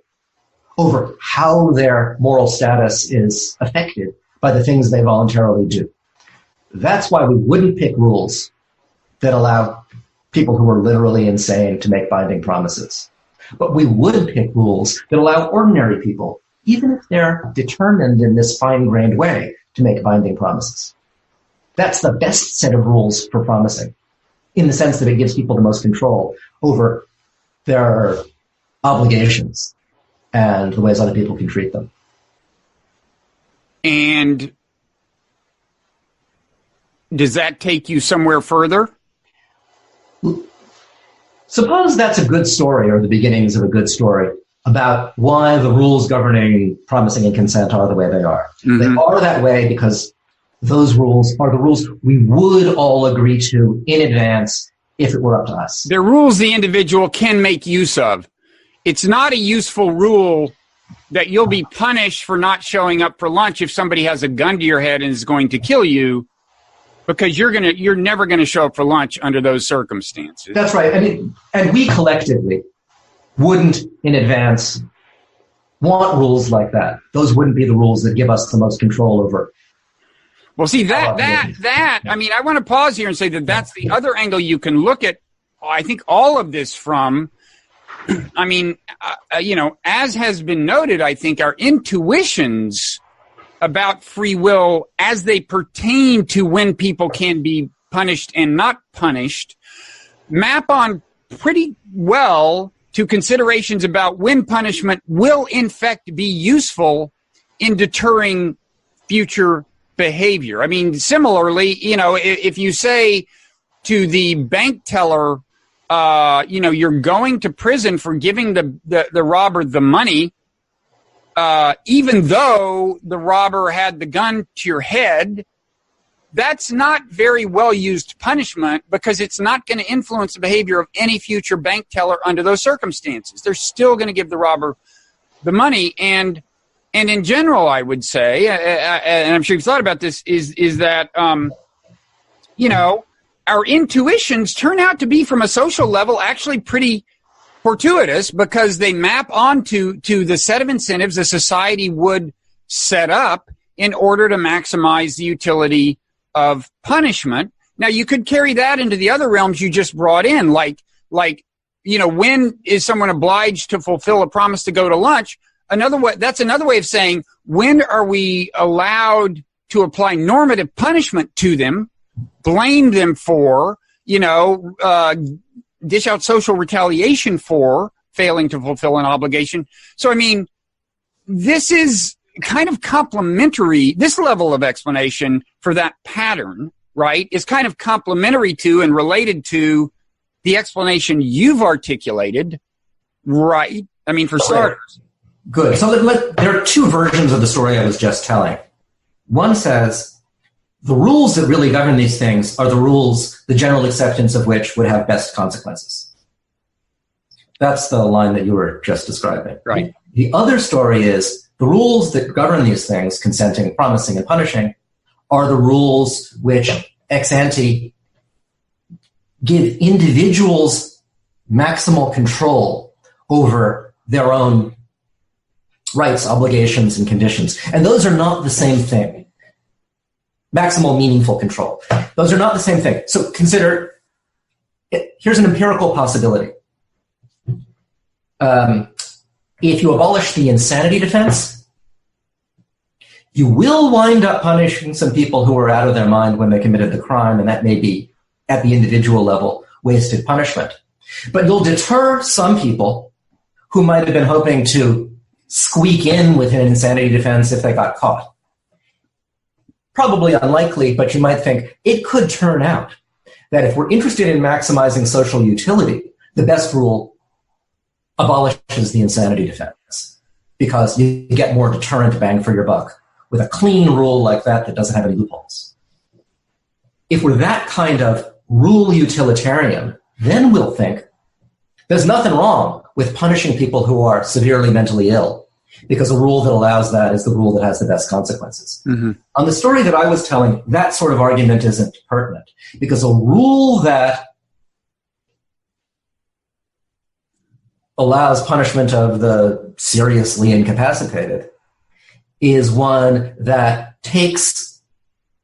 over how their moral status is affected by the things they voluntarily do. That's why we wouldn't pick rules that allow people who are literally insane to make binding promises. But we would pick rules that allow ordinary people, even if they're determined in this fine-grained way, to make binding promises. That's the best set of rules for promising, in the sense that it gives people the most control over their obligations and the ways other people can treat them. And does that take you somewhere further? Suppose that's a good story, or the beginnings of a good story, about why the rules governing promising and consent are the way they are. Mm-hmm. They are that way because those rules are the rules we would all agree to in advance if it were up to us. They're rules the individual can make use of. It's not a useful rule that you'll be punished for not showing up for lunch if somebody has a gun to your head and is going to kill you, because you're never gonna show up for lunch under those circumstances. That's right. And we collectively wouldn't in advance want rules like that. Those wouldn't be the rules that give us the most control over. Well, see, I mean, I want to pause here and say that that's the other angle you can look at, I think, all of this from. I mean, as has been noted, I think our intuitions about free will as they pertain to when people can be punished and not punished map on pretty well to considerations about when punishment will in fact be useful in deterring future behavior. I mean, similarly, if you say to the bank teller, you're going to prison for giving the robber the money, even though the robber had the gun to your head, that's not very well used punishment, because it's not going to influence the behavior of any future bank teller under those circumstances. They're still going to give the robber the money. And in general, I would say, and I'm sure you've thought about this, is that, our intuitions turn out to be, from a social level, actually pretty fortuitous, because they map onto the set of incentives a society would set up in order to maximize the utility of punishment. Now, you could carry that into the other realms you just brought in, like when is someone obliged to fulfill a promise to go to lunch? That's another way of saying, when are we allowed to apply normative punishment to them, blame them for, dish out social retaliation for failing to fulfill an obligation. So, I mean, this is kind of complementary. This level of explanation for that pattern, right, is kind of complementary to and related to the explanation you've articulated, right? I mean, for starters. Good. So there are two versions of the story I was just telling. One says the rules that really govern these things are the rules, the general acceptance of which would have best consequences. That's the line that you were just describing. Right. The other story is the rules that govern these things, consenting, promising, and punishing, are the rules which ex ante give individuals maximal control over their own rights, obligations, and conditions. And those are not the same thing. Maximal meaningful control. Those are not the same thing. So consider, here's an empirical possibility. If you abolish the insanity defense, you will wind up punishing some people who were out of their mind when they committed the crime, and that may be, at the individual level, wasted punishment. But you'll deter some people who might have been hoping to squeak in with an insanity defense if they got caught. Probably unlikely, but you might think it could turn out that if we're interested in maximizing social utility, the best rule abolishes the insanity defense, because you get more deterrent bang for your buck with a clean rule like that doesn't have any loopholes. If we're that kind of rule utilitarian, then we'll think there's nothing wrong with punishing people who are severely mentally ill, because a rule that allows that is the rule that has the best consequences. Mm-hmm. On the story that I was telling, that sort of argument isn't pertinent, because a rule that allows punishment of the seriously incapacitated is one that takes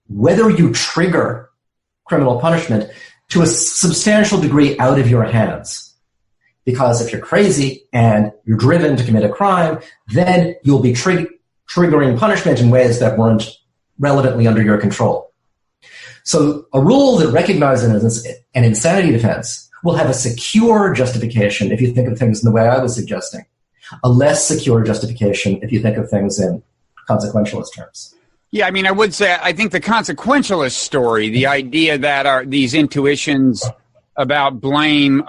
whether you trigger criminal punishment to a substantial degree out of your hands. Because if you're crazy and you're driven to commit a crime, then you'll be triggering punishment in ways that weren't relevantly under your control. So a rule that recognizes an insanity defense will have a secure justification if you think of things in the way I was suggesting, a less secure justification if you think of things in consequentialist terms. Yeah, I mean, I would say I think the consequentialist story, the idea that these intuitions about blame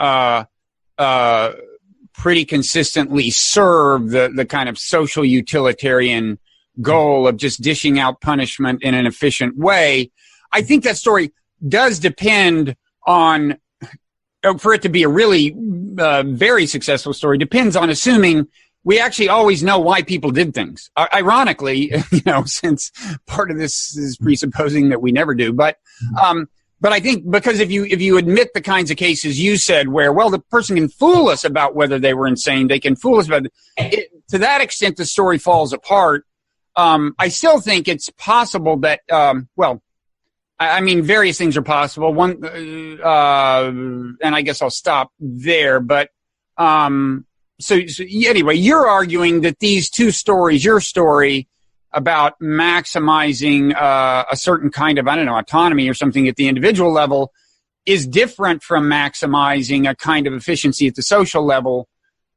pretty consistently serve the kind of social utilitarian goal of just dishing out punishment in an efficient way. I think that story does depend on, for it to be a really very successful story, depends on assuming we actually always know why people did things. Ironically, since part of this is presupposing that we never do. But I think because if you admit the kinds of cases you said where, well, the person can fool us about whether they were insane, they can fool us about it, to that extent the story falls apart. I still think it's possible that, I mean, various things are possible. One, and I guess I'll stop there. But so anyway, you're arguing that these two stories, your story about maximizing a certain kind of, autonomy or something at the individual level, is different from maximizing a kind of efficiency at the social level.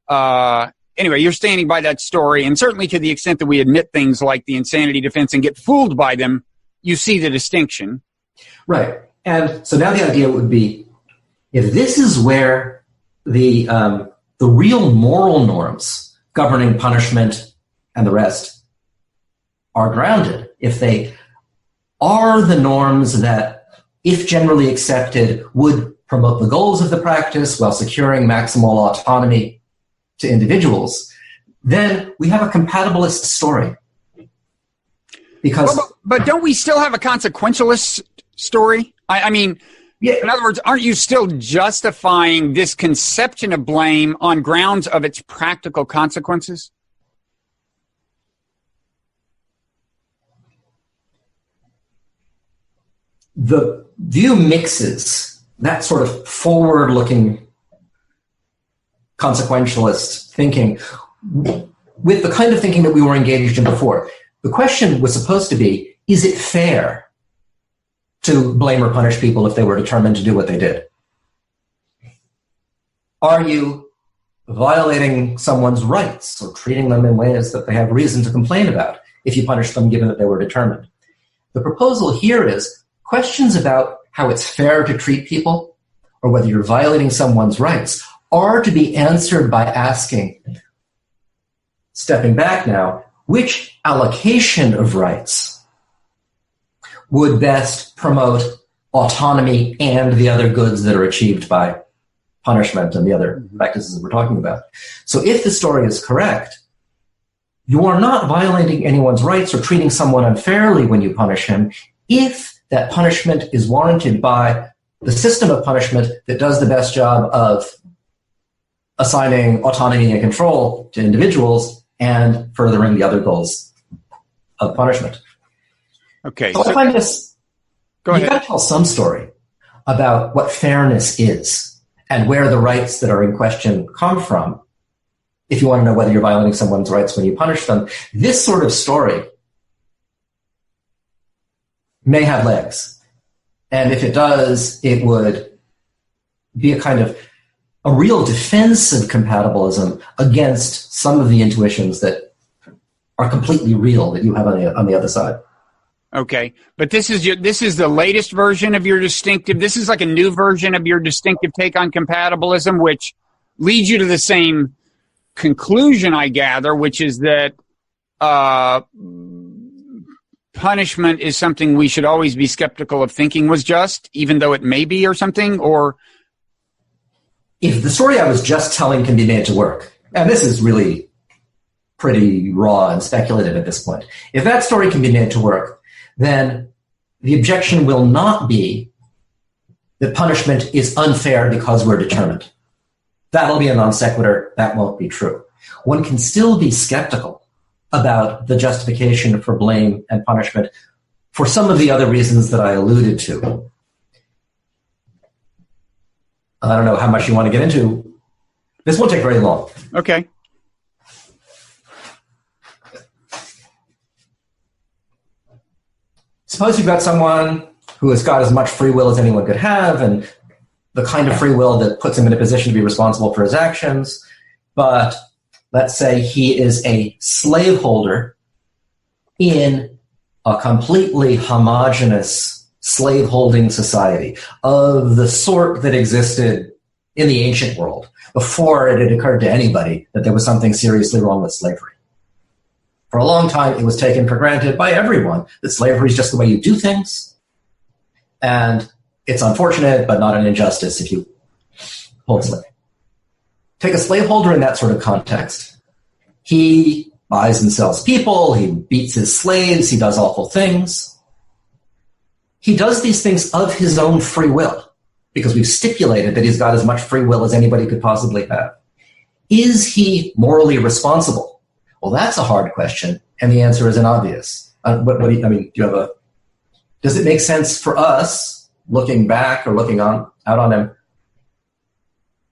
Anyway, you're standing by that story, and certainly to the extent that we admit things like the insanity defense and get fooled by them, you see the distinction. Right. And so now the idea would be, if this is where the real moral norms governing punishment and the rest are grounded, if they are the norms that, if generally accepted, would promote the goals of the practice while securing maximal autonomy to individuals, then we have a compatibilist story. Because, but don't we still have a consequentialist story? I mean, yeah. In other words, aren't you still justifying this conception of blame on grounds of its practical consequences? The view mixes that sort of forward-looking consequentialist thinking with the kind of thinking that we were engaged in before. The question was supposed to be, is it fair to blame or punish people if they were determined to do what they did? Are you violating someone's rights or treating them in ways that they have reason to complain about if you punish them given that they were determined? The proposal here is questions about how it's fair to treat people or whether you're violating someone's rights are to be answered by asking, stepping back now, which allocation of rights would best promote autonomy and the other goods that are achieved by punishment and the other practices that we're talking about. So if the story is correct, you are not violating anyone's rights or treating someone unfairly when you punish him if that punishment is warranted by the system of punishment that does the best job of assigning autonomy and control to individuals and furthering the other goals of punishment. Okay. So I find this, go ahead. You've got to tell some story about what fairness is and where the rights that are in question come from if you want to know whether you're violating someone's rights when you punish them. This sort of story may have legs. And if it does, it would be a kind of a real defense of compatibilism against some of the intuitions that are completely real that you have on the other side. Okay, but this is the latest version of your distinctive. This is like a new version of your distinctive take on compatibilism, which leads you to the same conclusion, I gather, which is that punishment is something we should always be skeptical of thinking was just, even though it may be, or something. Or if the story I was just telling can be made to work, and this is really pretty raw and speculative at this point, if that story can be made to work, then the objection will not be that punishment is unfair because we're determined. That'll be a non sequitur. That won't be true. One can still be skeptical about the justification for blame and punishment for some of the other reasons that I alluded to. I don't know how much you want to get into. This won't take very long. Okay. Suppose you've got someone who has got as much free will as anyone could have, and the kind of free will that puts him in a position to be responsible for his actions. But let's say he is a slaveholder in a completely homogeneous slaveholding society of the sort that existed in the ancient world before it had occurred to anybody that there was something seriously wrong with slavery. For a long time, it was taken for granted by everyone that slavery is just the way you do things. And it's unfortunate, but not an injustice if you hold slave. Take a slaveholder in that sort of context. He buys and sells people. He beats his slaves. He does awful things. He does these things of his own free will because we've stipulated that he's got as much free will as anybody could possibly have. Is he morally responsible? Well, that's a hard question, and the answer isn't obvious. What do you have a? Does it make sense for us looking back or looking out on him?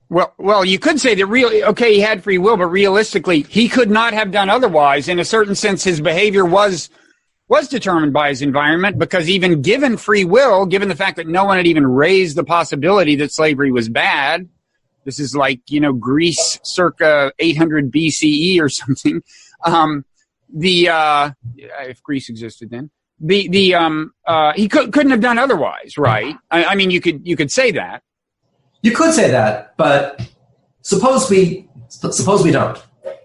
Well, you could say that he had free will, but realistically, he could not have done otherwise. In a certain sense, his behavior was determined by his environment, because even given free will, given the fact that no one had even raised the possibility that slavery was bad, this is like, Greece circa 800 BCE or something. If Greece existed then, he couldn't have done otherwise, right? I mean, you could say that. You could say that, but suppose we don't.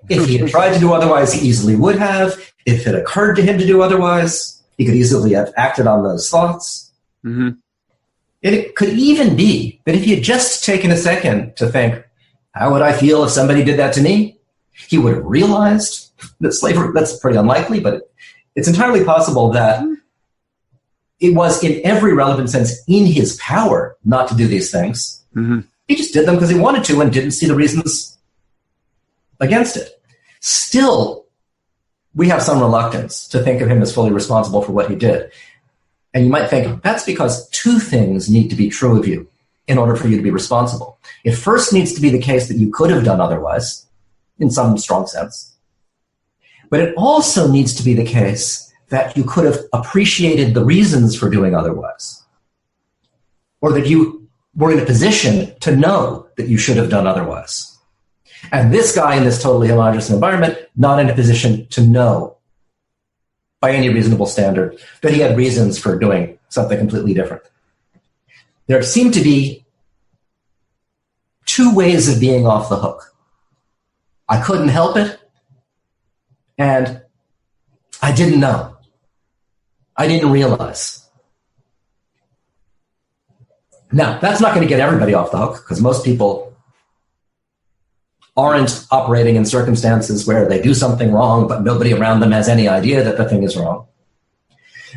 If he had tried to do otherwise, he easily would have. If it occurred to him to do otherwise, he could easily have acted on those thoughts. Mm-hmm. And it could even be that if he had just taken a second to think, how would I feel if somebody did that to me? He would have realized that slavery, that's pretty unlikely, but it's entirely possible that it was in every relevant sense in his power not to do these things. Mm-hmm. He just did them because he wanted to and didn't see the reasons against it. Still, we have some reluctance to think of him as fully responsible for what he did. And you might think that's because two things need to be true of you in order for you to be responsible. It first needs to be the case that you could have done otherwise, in some strong sense. But it also needs to be the case that you could have appreciated the reasons for doing otherwise, or that you were in a position to know that you should have done otherwise. And this guy in this totally homogeneous environment, not in a position to know by any reasonable standard that he had reasons for doing something completely different. There seem to be two ways of being off the hook. I couldn't help it, and I didn't know. I didn't realize. Now, that's not going to get everybody off the hook, because most people aren't operating in circumstances where they do something wrong, but nobody around them has any idea that the thing is wrong.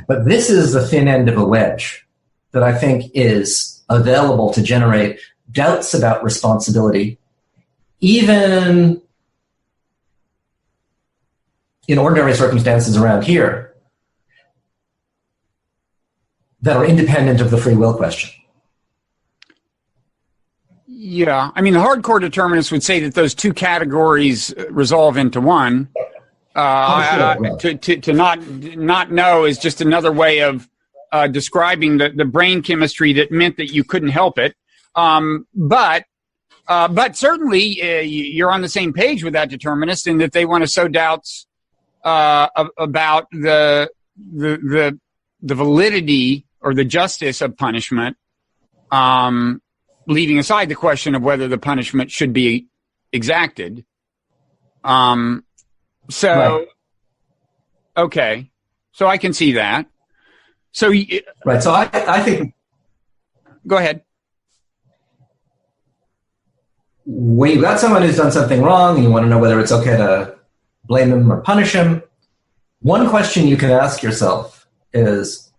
But this is the thin end of a wedge that I think is available to generate doubts about responsibility, even in ordinary circumstances around here, that are independent of the free will question. Yeah, I mean, the hardcore determinists would say that those two categories resolve into one. To not know is just another way of describing the brain chemistry that meant that you couldn't help it. But certainly you're on the same page with that determinist in that they want to sow doubts about the validity or the justice of punishment. Leaving aside the question of whether the punishment should be exacted. Right. Okay. So I can see that. So right. So I think. Go ahead. When you've got someone who's done something wrong and you want to know whether it's okay to blame him or punish him, one question you can ask yourself is,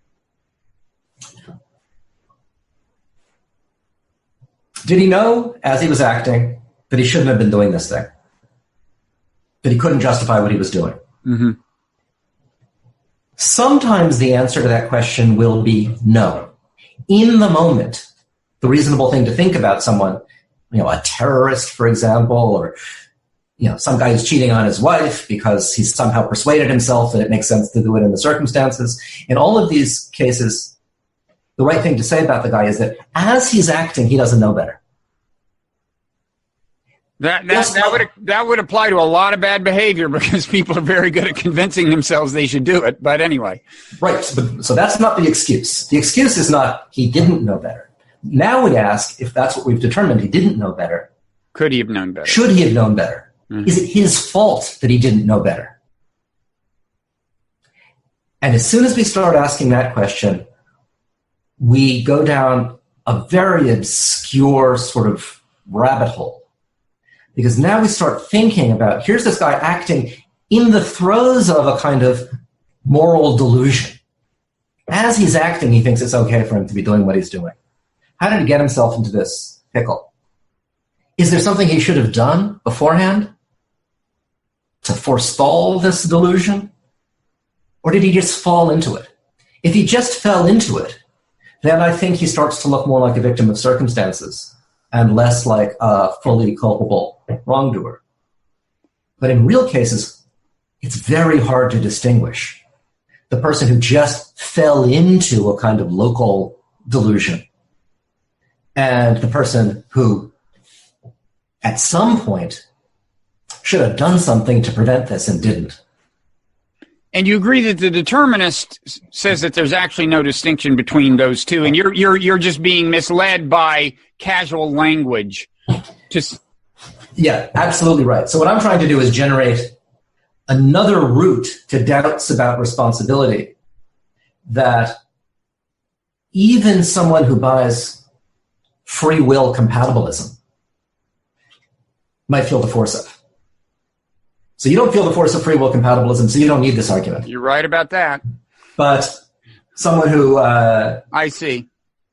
did he know, as he was acting, that he shouldn't have been doing this thing? That he couldn't justify what he was doing? Mm-hmm. Sometimes the answer to that question will be no. In the moment, the reasonable thing to think about someone, a terrorist, for example, or some guy who's cheating on his wife because he's somehow persuaded himself that it makes sense to do it in the circumstances. In all of these cases, the right thing to say about the guy is that as he's acting, he doesn't know better. That would apply to a lot of bad behavior because people are very good at convincing themselves they should do it. But anyway. Right. So that's not the excuse. The excuse is not he didn't know better. Now we ask, if that's what we've determined, he didn't know better. Could he have known better? Should he have known better? Mm-hmm. Is it his fault that he didn't know better? And as soon as we start asking that question, we go down a very obscure sort of rabbit hole. Because now we start thinking about, here's this guy acting in the throes of a kind of moral delusion. As he's acting, he thinks it's okay for him to be doing what he's doing. How did he get himself into this pickle? Is there something he should have done beforehand to forestall this delusion? Or did he just fall into it? If he just fell into it, then I think he starts to look more like a victim of circumstances and less like a fully culpable wrongdoer. But in real cases, it's very hard to distinguish the person who just fell into a kind of local delusion and the person who, at some point, should have done something to prevent this and didn't. And you agree that the determinist says that there's actually no distinction between those two, and you're just being misled by casual language. Yeah, absolutely right. So what I'm trying to do is generate another route to doubts about responsibility that even someone who buys free will compatibilism might feel the force of. So you don't feel the force of free will compatibilism, so you don't need this argument. You're right about that. But someone who I see,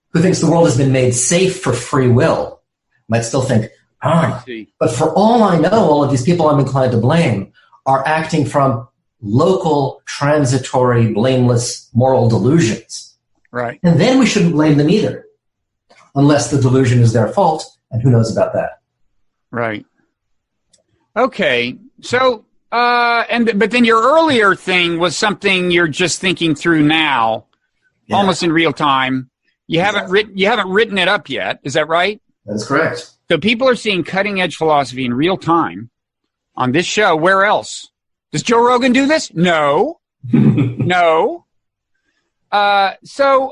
who thinks the world has been made safe for free will might still think, but for all I know, all of these people I'm inclined to blame are acting from local, transitory, blameless moral delusions. Right. And then we shouldn't blame them either, unless the delusion is their fault, and who knows about that. Right. Okay. So, but then your earlier thing was something you're just thinking through now, almost in real time. You haven't written it up yet. Is that right? That is correct. So people are seeing cutting edge philosophy in real time on this show. Where else? Does Joe Rogan do this? No, no. So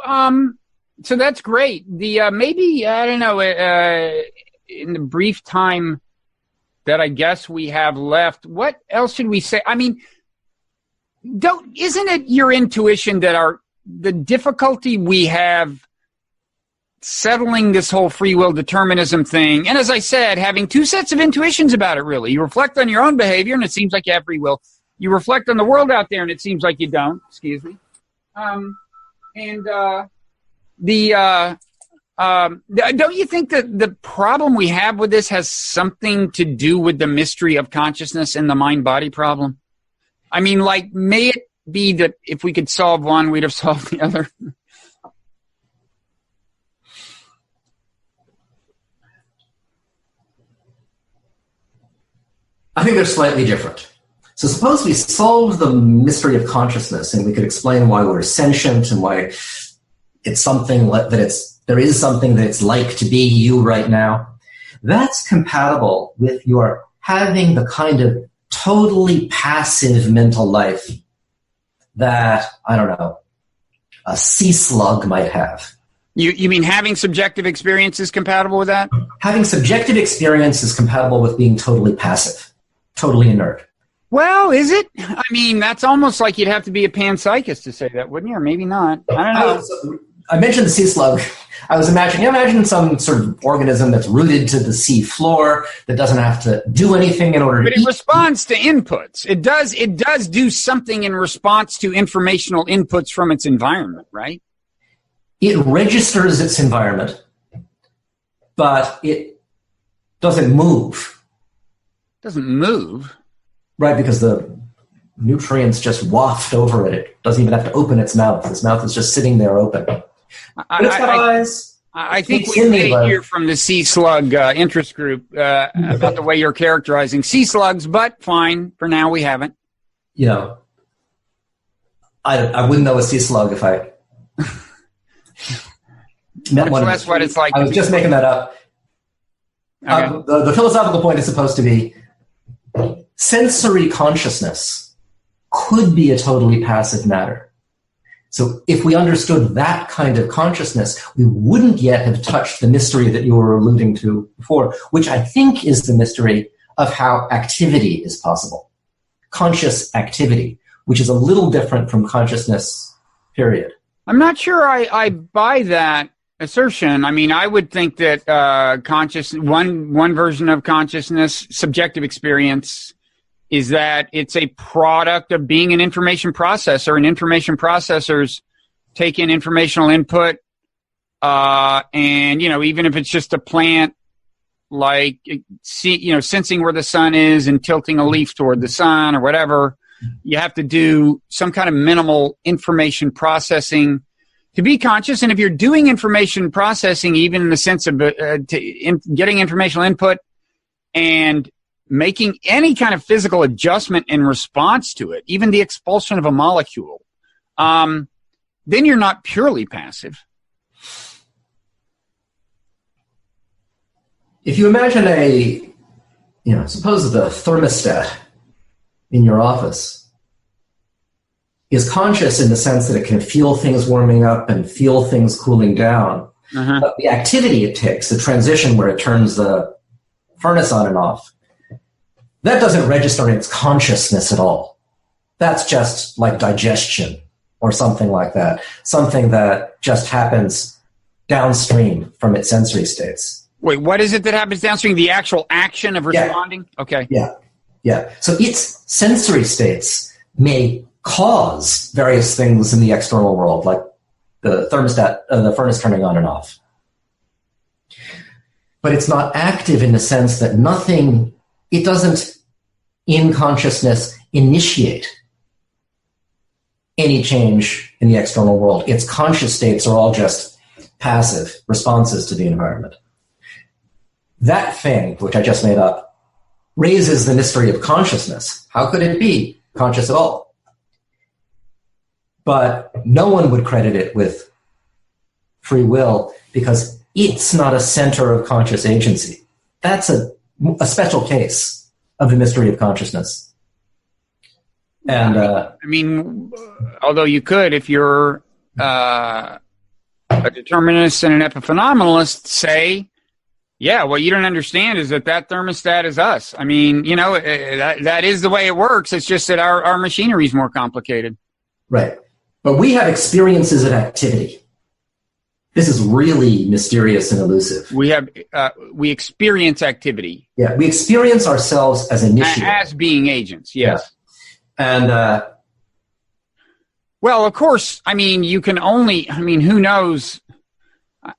that's great. Maybe, I don't know, in the brief time that I guess we have left, what else should we say? I mean, isn't it your intuition that the difficulty we have settling this whole free will determinism thing, and as I said, having two sets of intuitions about it, really. You reflect on your own behavior, and it seems like you have free will. You reflect on the world out there, and it seems like you don't. Excuse me. Don't you think that the problem we have with this has something to do with the mystery of consciousness and the mind-body problem? I mean, like, may it be that if we could solve one, we'd have solved the other? I think they're slightly different. So suppose we solve the mystery of consciousness and we could explain why we're sentient and why it's something there is something that it's like to be you right now. That's compatible with your having the kind of totally passive mental life that, I don't know, a sea slug might have. You mean having subjective experience is compatible with that? Having subjective experience is compatible with being totally passive, totally inert. Well, is it? I mean, that's almost like you'd have to be a panpsychist to say that, wouldn't you? Or maybe not. I don't know. I mentioned the sea slug. I was imagine some sort of organism that's rooted to the sea floor that doesn't have to do anything in order to eat. But it responds to inputs. It does do something in response to informational inputs from its environment, right? It registers its environment, but it doesn't move. Doesn't move? Right, because the nutrients just waft over it. It doesn't even have to open its mouth. Its mouth is just sitting there open. But it's got eyes. I think we may hear from the sea slug interest group about the way you're characterizing sea slugs, but fine. For now, we haven't. You know, I wouldn't know a sea slug if I met one. That's what it's like. I was just making that up. Okay. The philosophical point is supposed to be sensory consciousness could be a totally passive matter. So if we understood that kind of consciousness, we wouldn't yet have touched the mystery that you were alluding to before, which I think is the mystery of how activity is possible. Conscious activity, which is a little different from consciousness, period. I'm not sure I buy that assertion. I mean, I would think that one version of consciousness, subjective experience, is that it's a product of being an information processor, and information processors take in informational input, and, you know, even if it's just a plant, like, sensing where the sun is and tilting a leaf toward the sun or whatever, you have to do some kind of minimal information processing to be conscious. And if you're doing information processing, even in the sense of getting informational input and making any kind of physical adjustment in response to it, even the expulsion of a molecule, then you're not purely passive. If you imagine suppose the thermostat in your office is conscious in the sense that it can feel things warming up and feel things cooling down. But the activity it takes, the transition where it turns the furnace on and off, that doesn't register in its consciousness at all. That's just like digestion or something like that. Something that just happens downstream from its sensory states. Wait, what is it that happens downstream? The actual action of responding? Yeah. Okay. Yeah. So its sensory states may cause various things in the external world, like the thermostat, the furnace turning on and off. But it's not active in the sense that it doesn't, in consciousness, initiate any change in the external world. Its conscious states are all just passive responses to the environment. That thing, which I just made up, raises the mystery of consciousness. How could it be conscious at all? But no one would credit it with free will because it's not a center of conscious agency. That's a special case of the mystery of consciousness. And I mean, although you could, if you're a determinist and an epiphenomenalist, say, yeah, what you don't understand is that thermostat is us. I mean, that is the way it works. It's just that our machinery is more complicated. Right. But we have experiences of activity. This is really mysterious and elusive. We experience activity. Yeah, we experience ourselves as initiative. As being agents, yes. Yeah. And well, of course, I mean, who knows?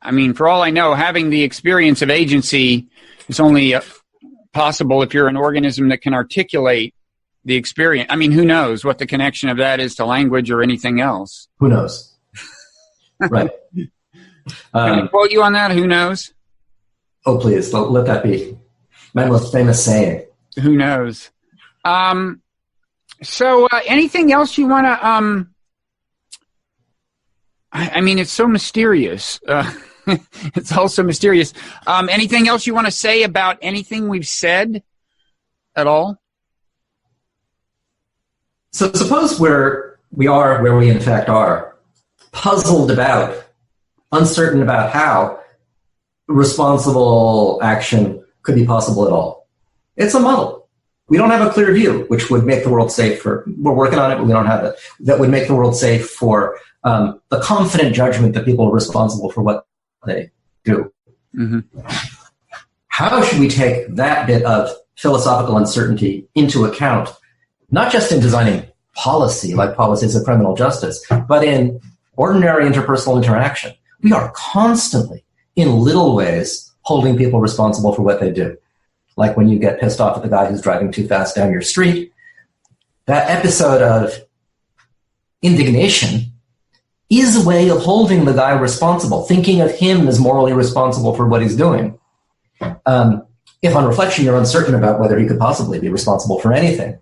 I mean, for all I know, having the experience of agency is only possible if you're an organism that can articulate the experience. I mean, who knows what the connection of that is to language or anything else? Who knows? Right. Can I quote you on that? Who knows? Oh, please, let that be my most famous saying. Who knows? So anything else you want to... I mean, it's so mysterious. It's also mysterious. Anything else you want to say about anything we've said at all? So suppose we are where we in fact are, puzzled about, uncertain about how responsible action could be possible at all. It's a muddle. We don't have a clear view, which would make the world safe for, we're working on it, but we don't have it, that would make the world safe for the confident judgment that people are responsible for what they do. Mm-hmm. How should we take that bit of philosophical uncertainty into account, not just in designing policy, like policies of criminal justice, but in ordinary interpersonal interaction? We are constantly, in little ways, holding people responsible for what they do. Like when you get pissed off at the guy who's driving too fast down your street, that episode of indignation is a way of holding the guy responsible, thinking of him as morally responsible for what he's doing. If on reflection you're uncertain about whether he could possibly be responsible for anything,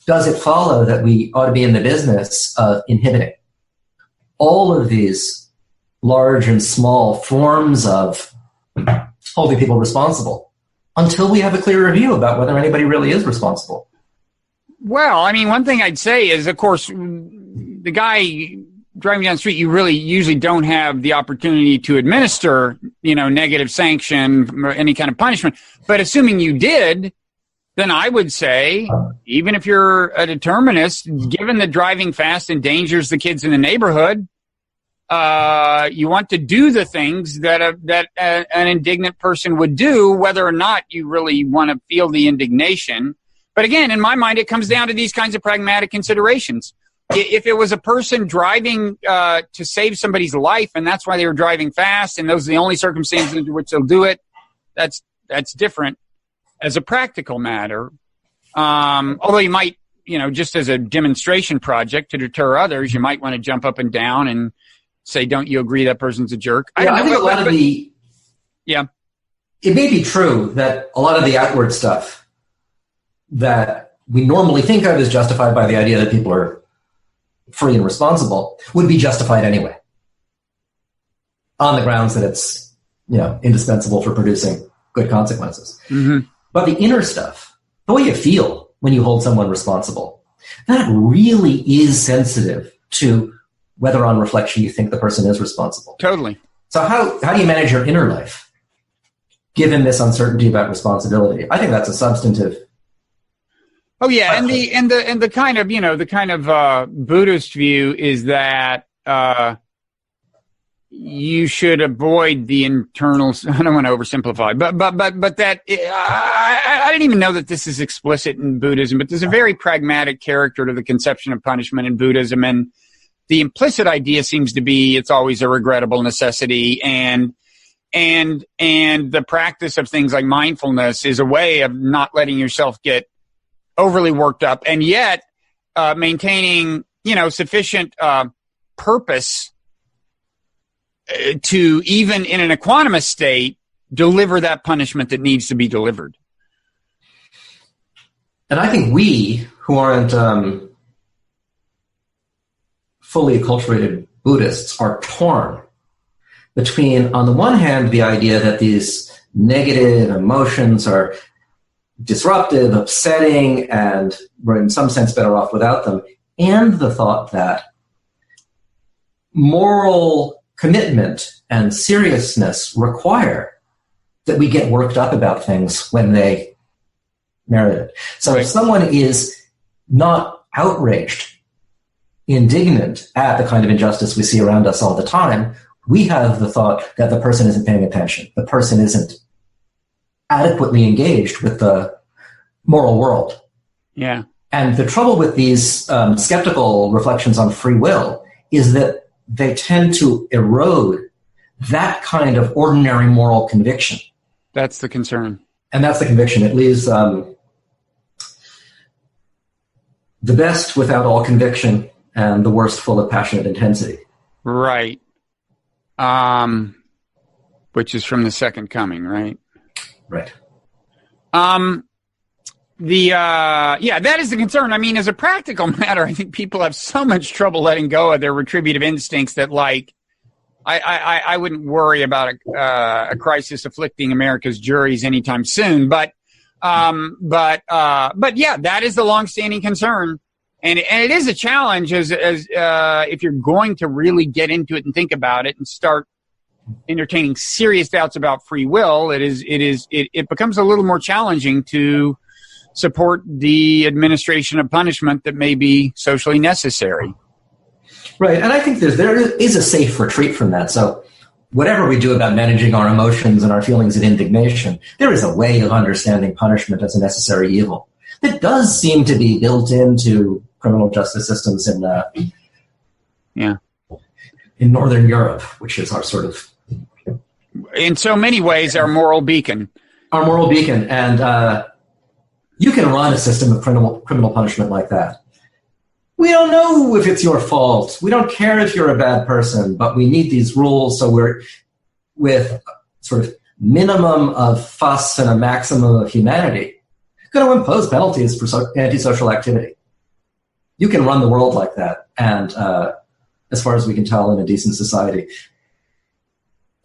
does it follow that we ought to be in the business of inhibiting all of these large and small forms of holding people responsible until we have a clearer view about whether anybody really is responsible? Well, I mean, one thing I'd say is, of course, the guy driving down the street, you really usually don't have the opportunity to administer, negative sanction or any kind of punishment. But assuming you did, then I would say, even if you're a determinist, given that driving fast endangers the kids in the neighborhood, you want to do the things that an indignant person would do, whether or not you really want to feel the indignation. But again, in my mind, it comes down to these kinds of pragmatic considerations. If it was a person driving to save somebody's life, and that's why they were driving fast, and those are the only circumstances in which they'll do it, that's different as a practical matter. Although you might, just as a demonstration project to deter others, you might want to jump up and down and say, "Don't you agree that person's a jerk?" I think a lot of the yeah, it may be true that a lot of the outward stuff that we normally think of as justified by the idea that people are free and responsible would be justified anyway, on the grounds that it's indispensable for producing good consequences. Mm-hmm. But the inner stuff, the way you feel when you hold someone responsible, that really is sensitive to whether on reflection you think the person is responsible. Totally. So how do you manage your inner life given this uncertainty about responsibility? I think that's a substantive. Oh yeah, and the kind of Buddhist view is that you should avoid the internal. I don't want to oversimplify, but that I didn't even know that this is explicit in Buddhism. But there's a very pragmatic character to the conception of punishment in Buddhism, and the implicit idea seems to be it's always a regrettable necessity, and the practice of things like mindfulness is a way of not letting yourself get overly worked up, and yet maintaining, sufficient purpose to, even in an equanimous state, deliver that punishment that needs to be delivered. And I think we, who aren't fully acculturated Buddhists, are torn between, on the one hand, the idea that these negative emotions are disruptive, upsetting, and we're in some sense better off without them, and the thought that moral commitment and seriousness require that we get worked up about things when they merit it. So if someone is not outraged, indignant at the kind of injustice we see around us all the time, we have the thought that the person isn't paying attention, the person isn't adequately engaged with the moral world. Yeah. And the trouble with these skeptical reflections on free will is that they tend to erode that kind of ordinary moral conviction. That's the concern. And that's the conviction. It leaves the best without all conviction and the worst full of passionate intensity. Right. Which is from the Second Coming, right? Right. That is the concern. I mean, as a practical matter, I think people have so much trouble letting go of their retributive instincts that, like, I wouldn't worry about a crisis afflicting America's juries anytime soon. But yeah, that is the longstanding concern, and it is a challenge as if you're going to really get into it and think about it and start entertaining serious doubts about free will. It becomes a little more challenging to support the administration of punishment that may be socially necessary. Right, and I think there is a safe retreat from that. So whatever we do about managing our emotions and our feelings of indignation, there is a way of understanding punishment as a necessary evil that does seem to be built into criminal justice systems in Northern Europe, which is our sort of... in so many ways, our moral beacon. Our moral beacon, and you can run a system of criminal punishment like that. we don't know if it's your fault. We don't care if you're a bad person, but we need these rules so we're with sort of minimum of fuss and a maximum of humanity, going to impose penalties for antisocial activity. You can run the world like that, and as far as we can tell in a decent society,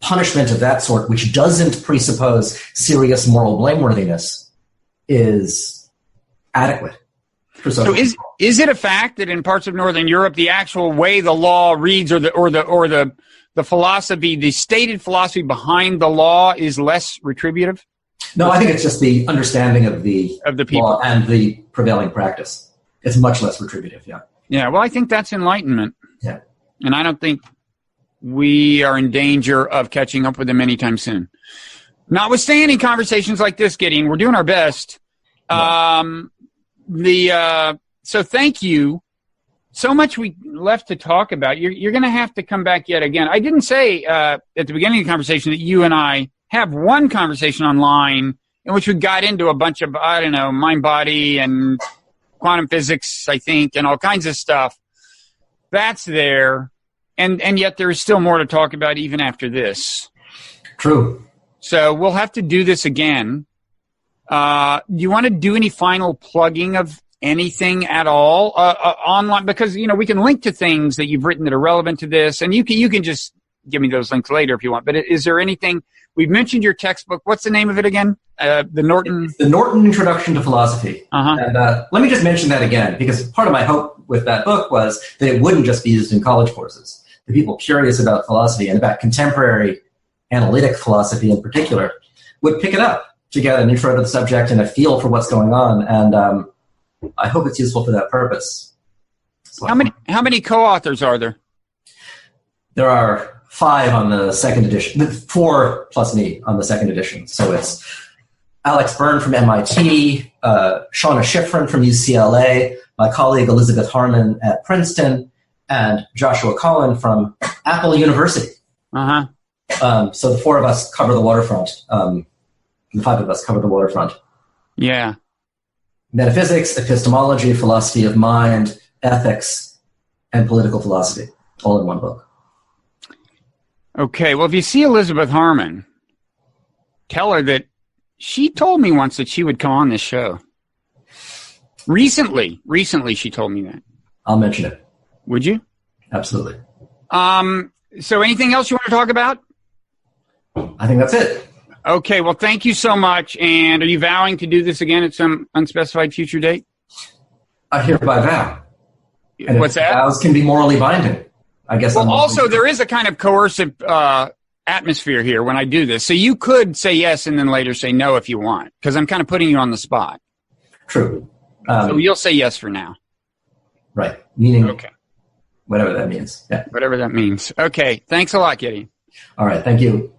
punishment of that sort, which doesn't presuppose serious moral blameworthiness, is adequate. So is it a fact that in parts of Northern Europe, the actual way the law reads, or the philosophy, the stated philosophy behind the law, is less retributive? No, I think it's just the understanding of the people law and the prevailing practice. It's much less retributive. Yeah. Yeah. Well, I think that's enlightenment. Yeah. And I don't think we are in danger of catching up with them anytime soon. Notwithstanding conversations like this, Gideon, we're doing our best. Yeah. So thank you. So much we left to talk about. You're going to have to come back yet again. I didn't say at the beginning of the conversation that you and I have one conversation online in which we got into a bunch of, I don't know, mind body and quantum physics, I think, and all kinds of stuff. That's there. And yet there is still more to talk about even after this. True. So we'll have to do this again. Do you want to do any final plugging of anything at all online? Because, we can link to things that you've written that are relevant to this, and you can just give me those links later if you want. But is there anything? We've mentioned your textbook. What's the name of it again? The Norton Introduction to Philosophy. Uh-huh. And let me just mention that again, because part of my hope with that book was that it wouldn't just be used in college courses. The people curious about philosophy and about contemporary analytic philosophy in particular would pick it up to get an intro to the subject and a feel for what's going on. And I hope it's useful for that purpose. So, how many co-authors are there? There are 5 on the second edition, 4 plus me on the second edition. So it's Alex Byrne from MIT, Shauna Schifrin from UCLA, my colleague Elizabeth Harmon at Princeton, and Joshua Collin from Apple University. Uh-huh. So the 4 of us cover the waterfront. The 5 of us cover the waterfront. Yeah. Metaphysics, epistemology, philosophy of mind, ethics, and political philosophy, all in one book. Okay, well, if you see Elizabeth Harmon, tell her that she told me once that she would come on this show. Recently she told me that. I'll mention it. Would you? Absolutely. So anything else you want to talk about? I think that's it. Okay, well, thank you so much. And are you vowing to do this again at some unspecified future date? I hereby vow. And what's that? Vows can be morally binding. I guess. Well, also, there is a kind of coercive atmosphere here when I do this. So you could say yes and then later say no if you want, because I'm kind of putting you on the spot. True. So you'll say yes for now. Right. Meaning okay. Whatever that means. Yeah. Whatever that means. Okay. Thanks a lot, Gideon. All right. Thank you.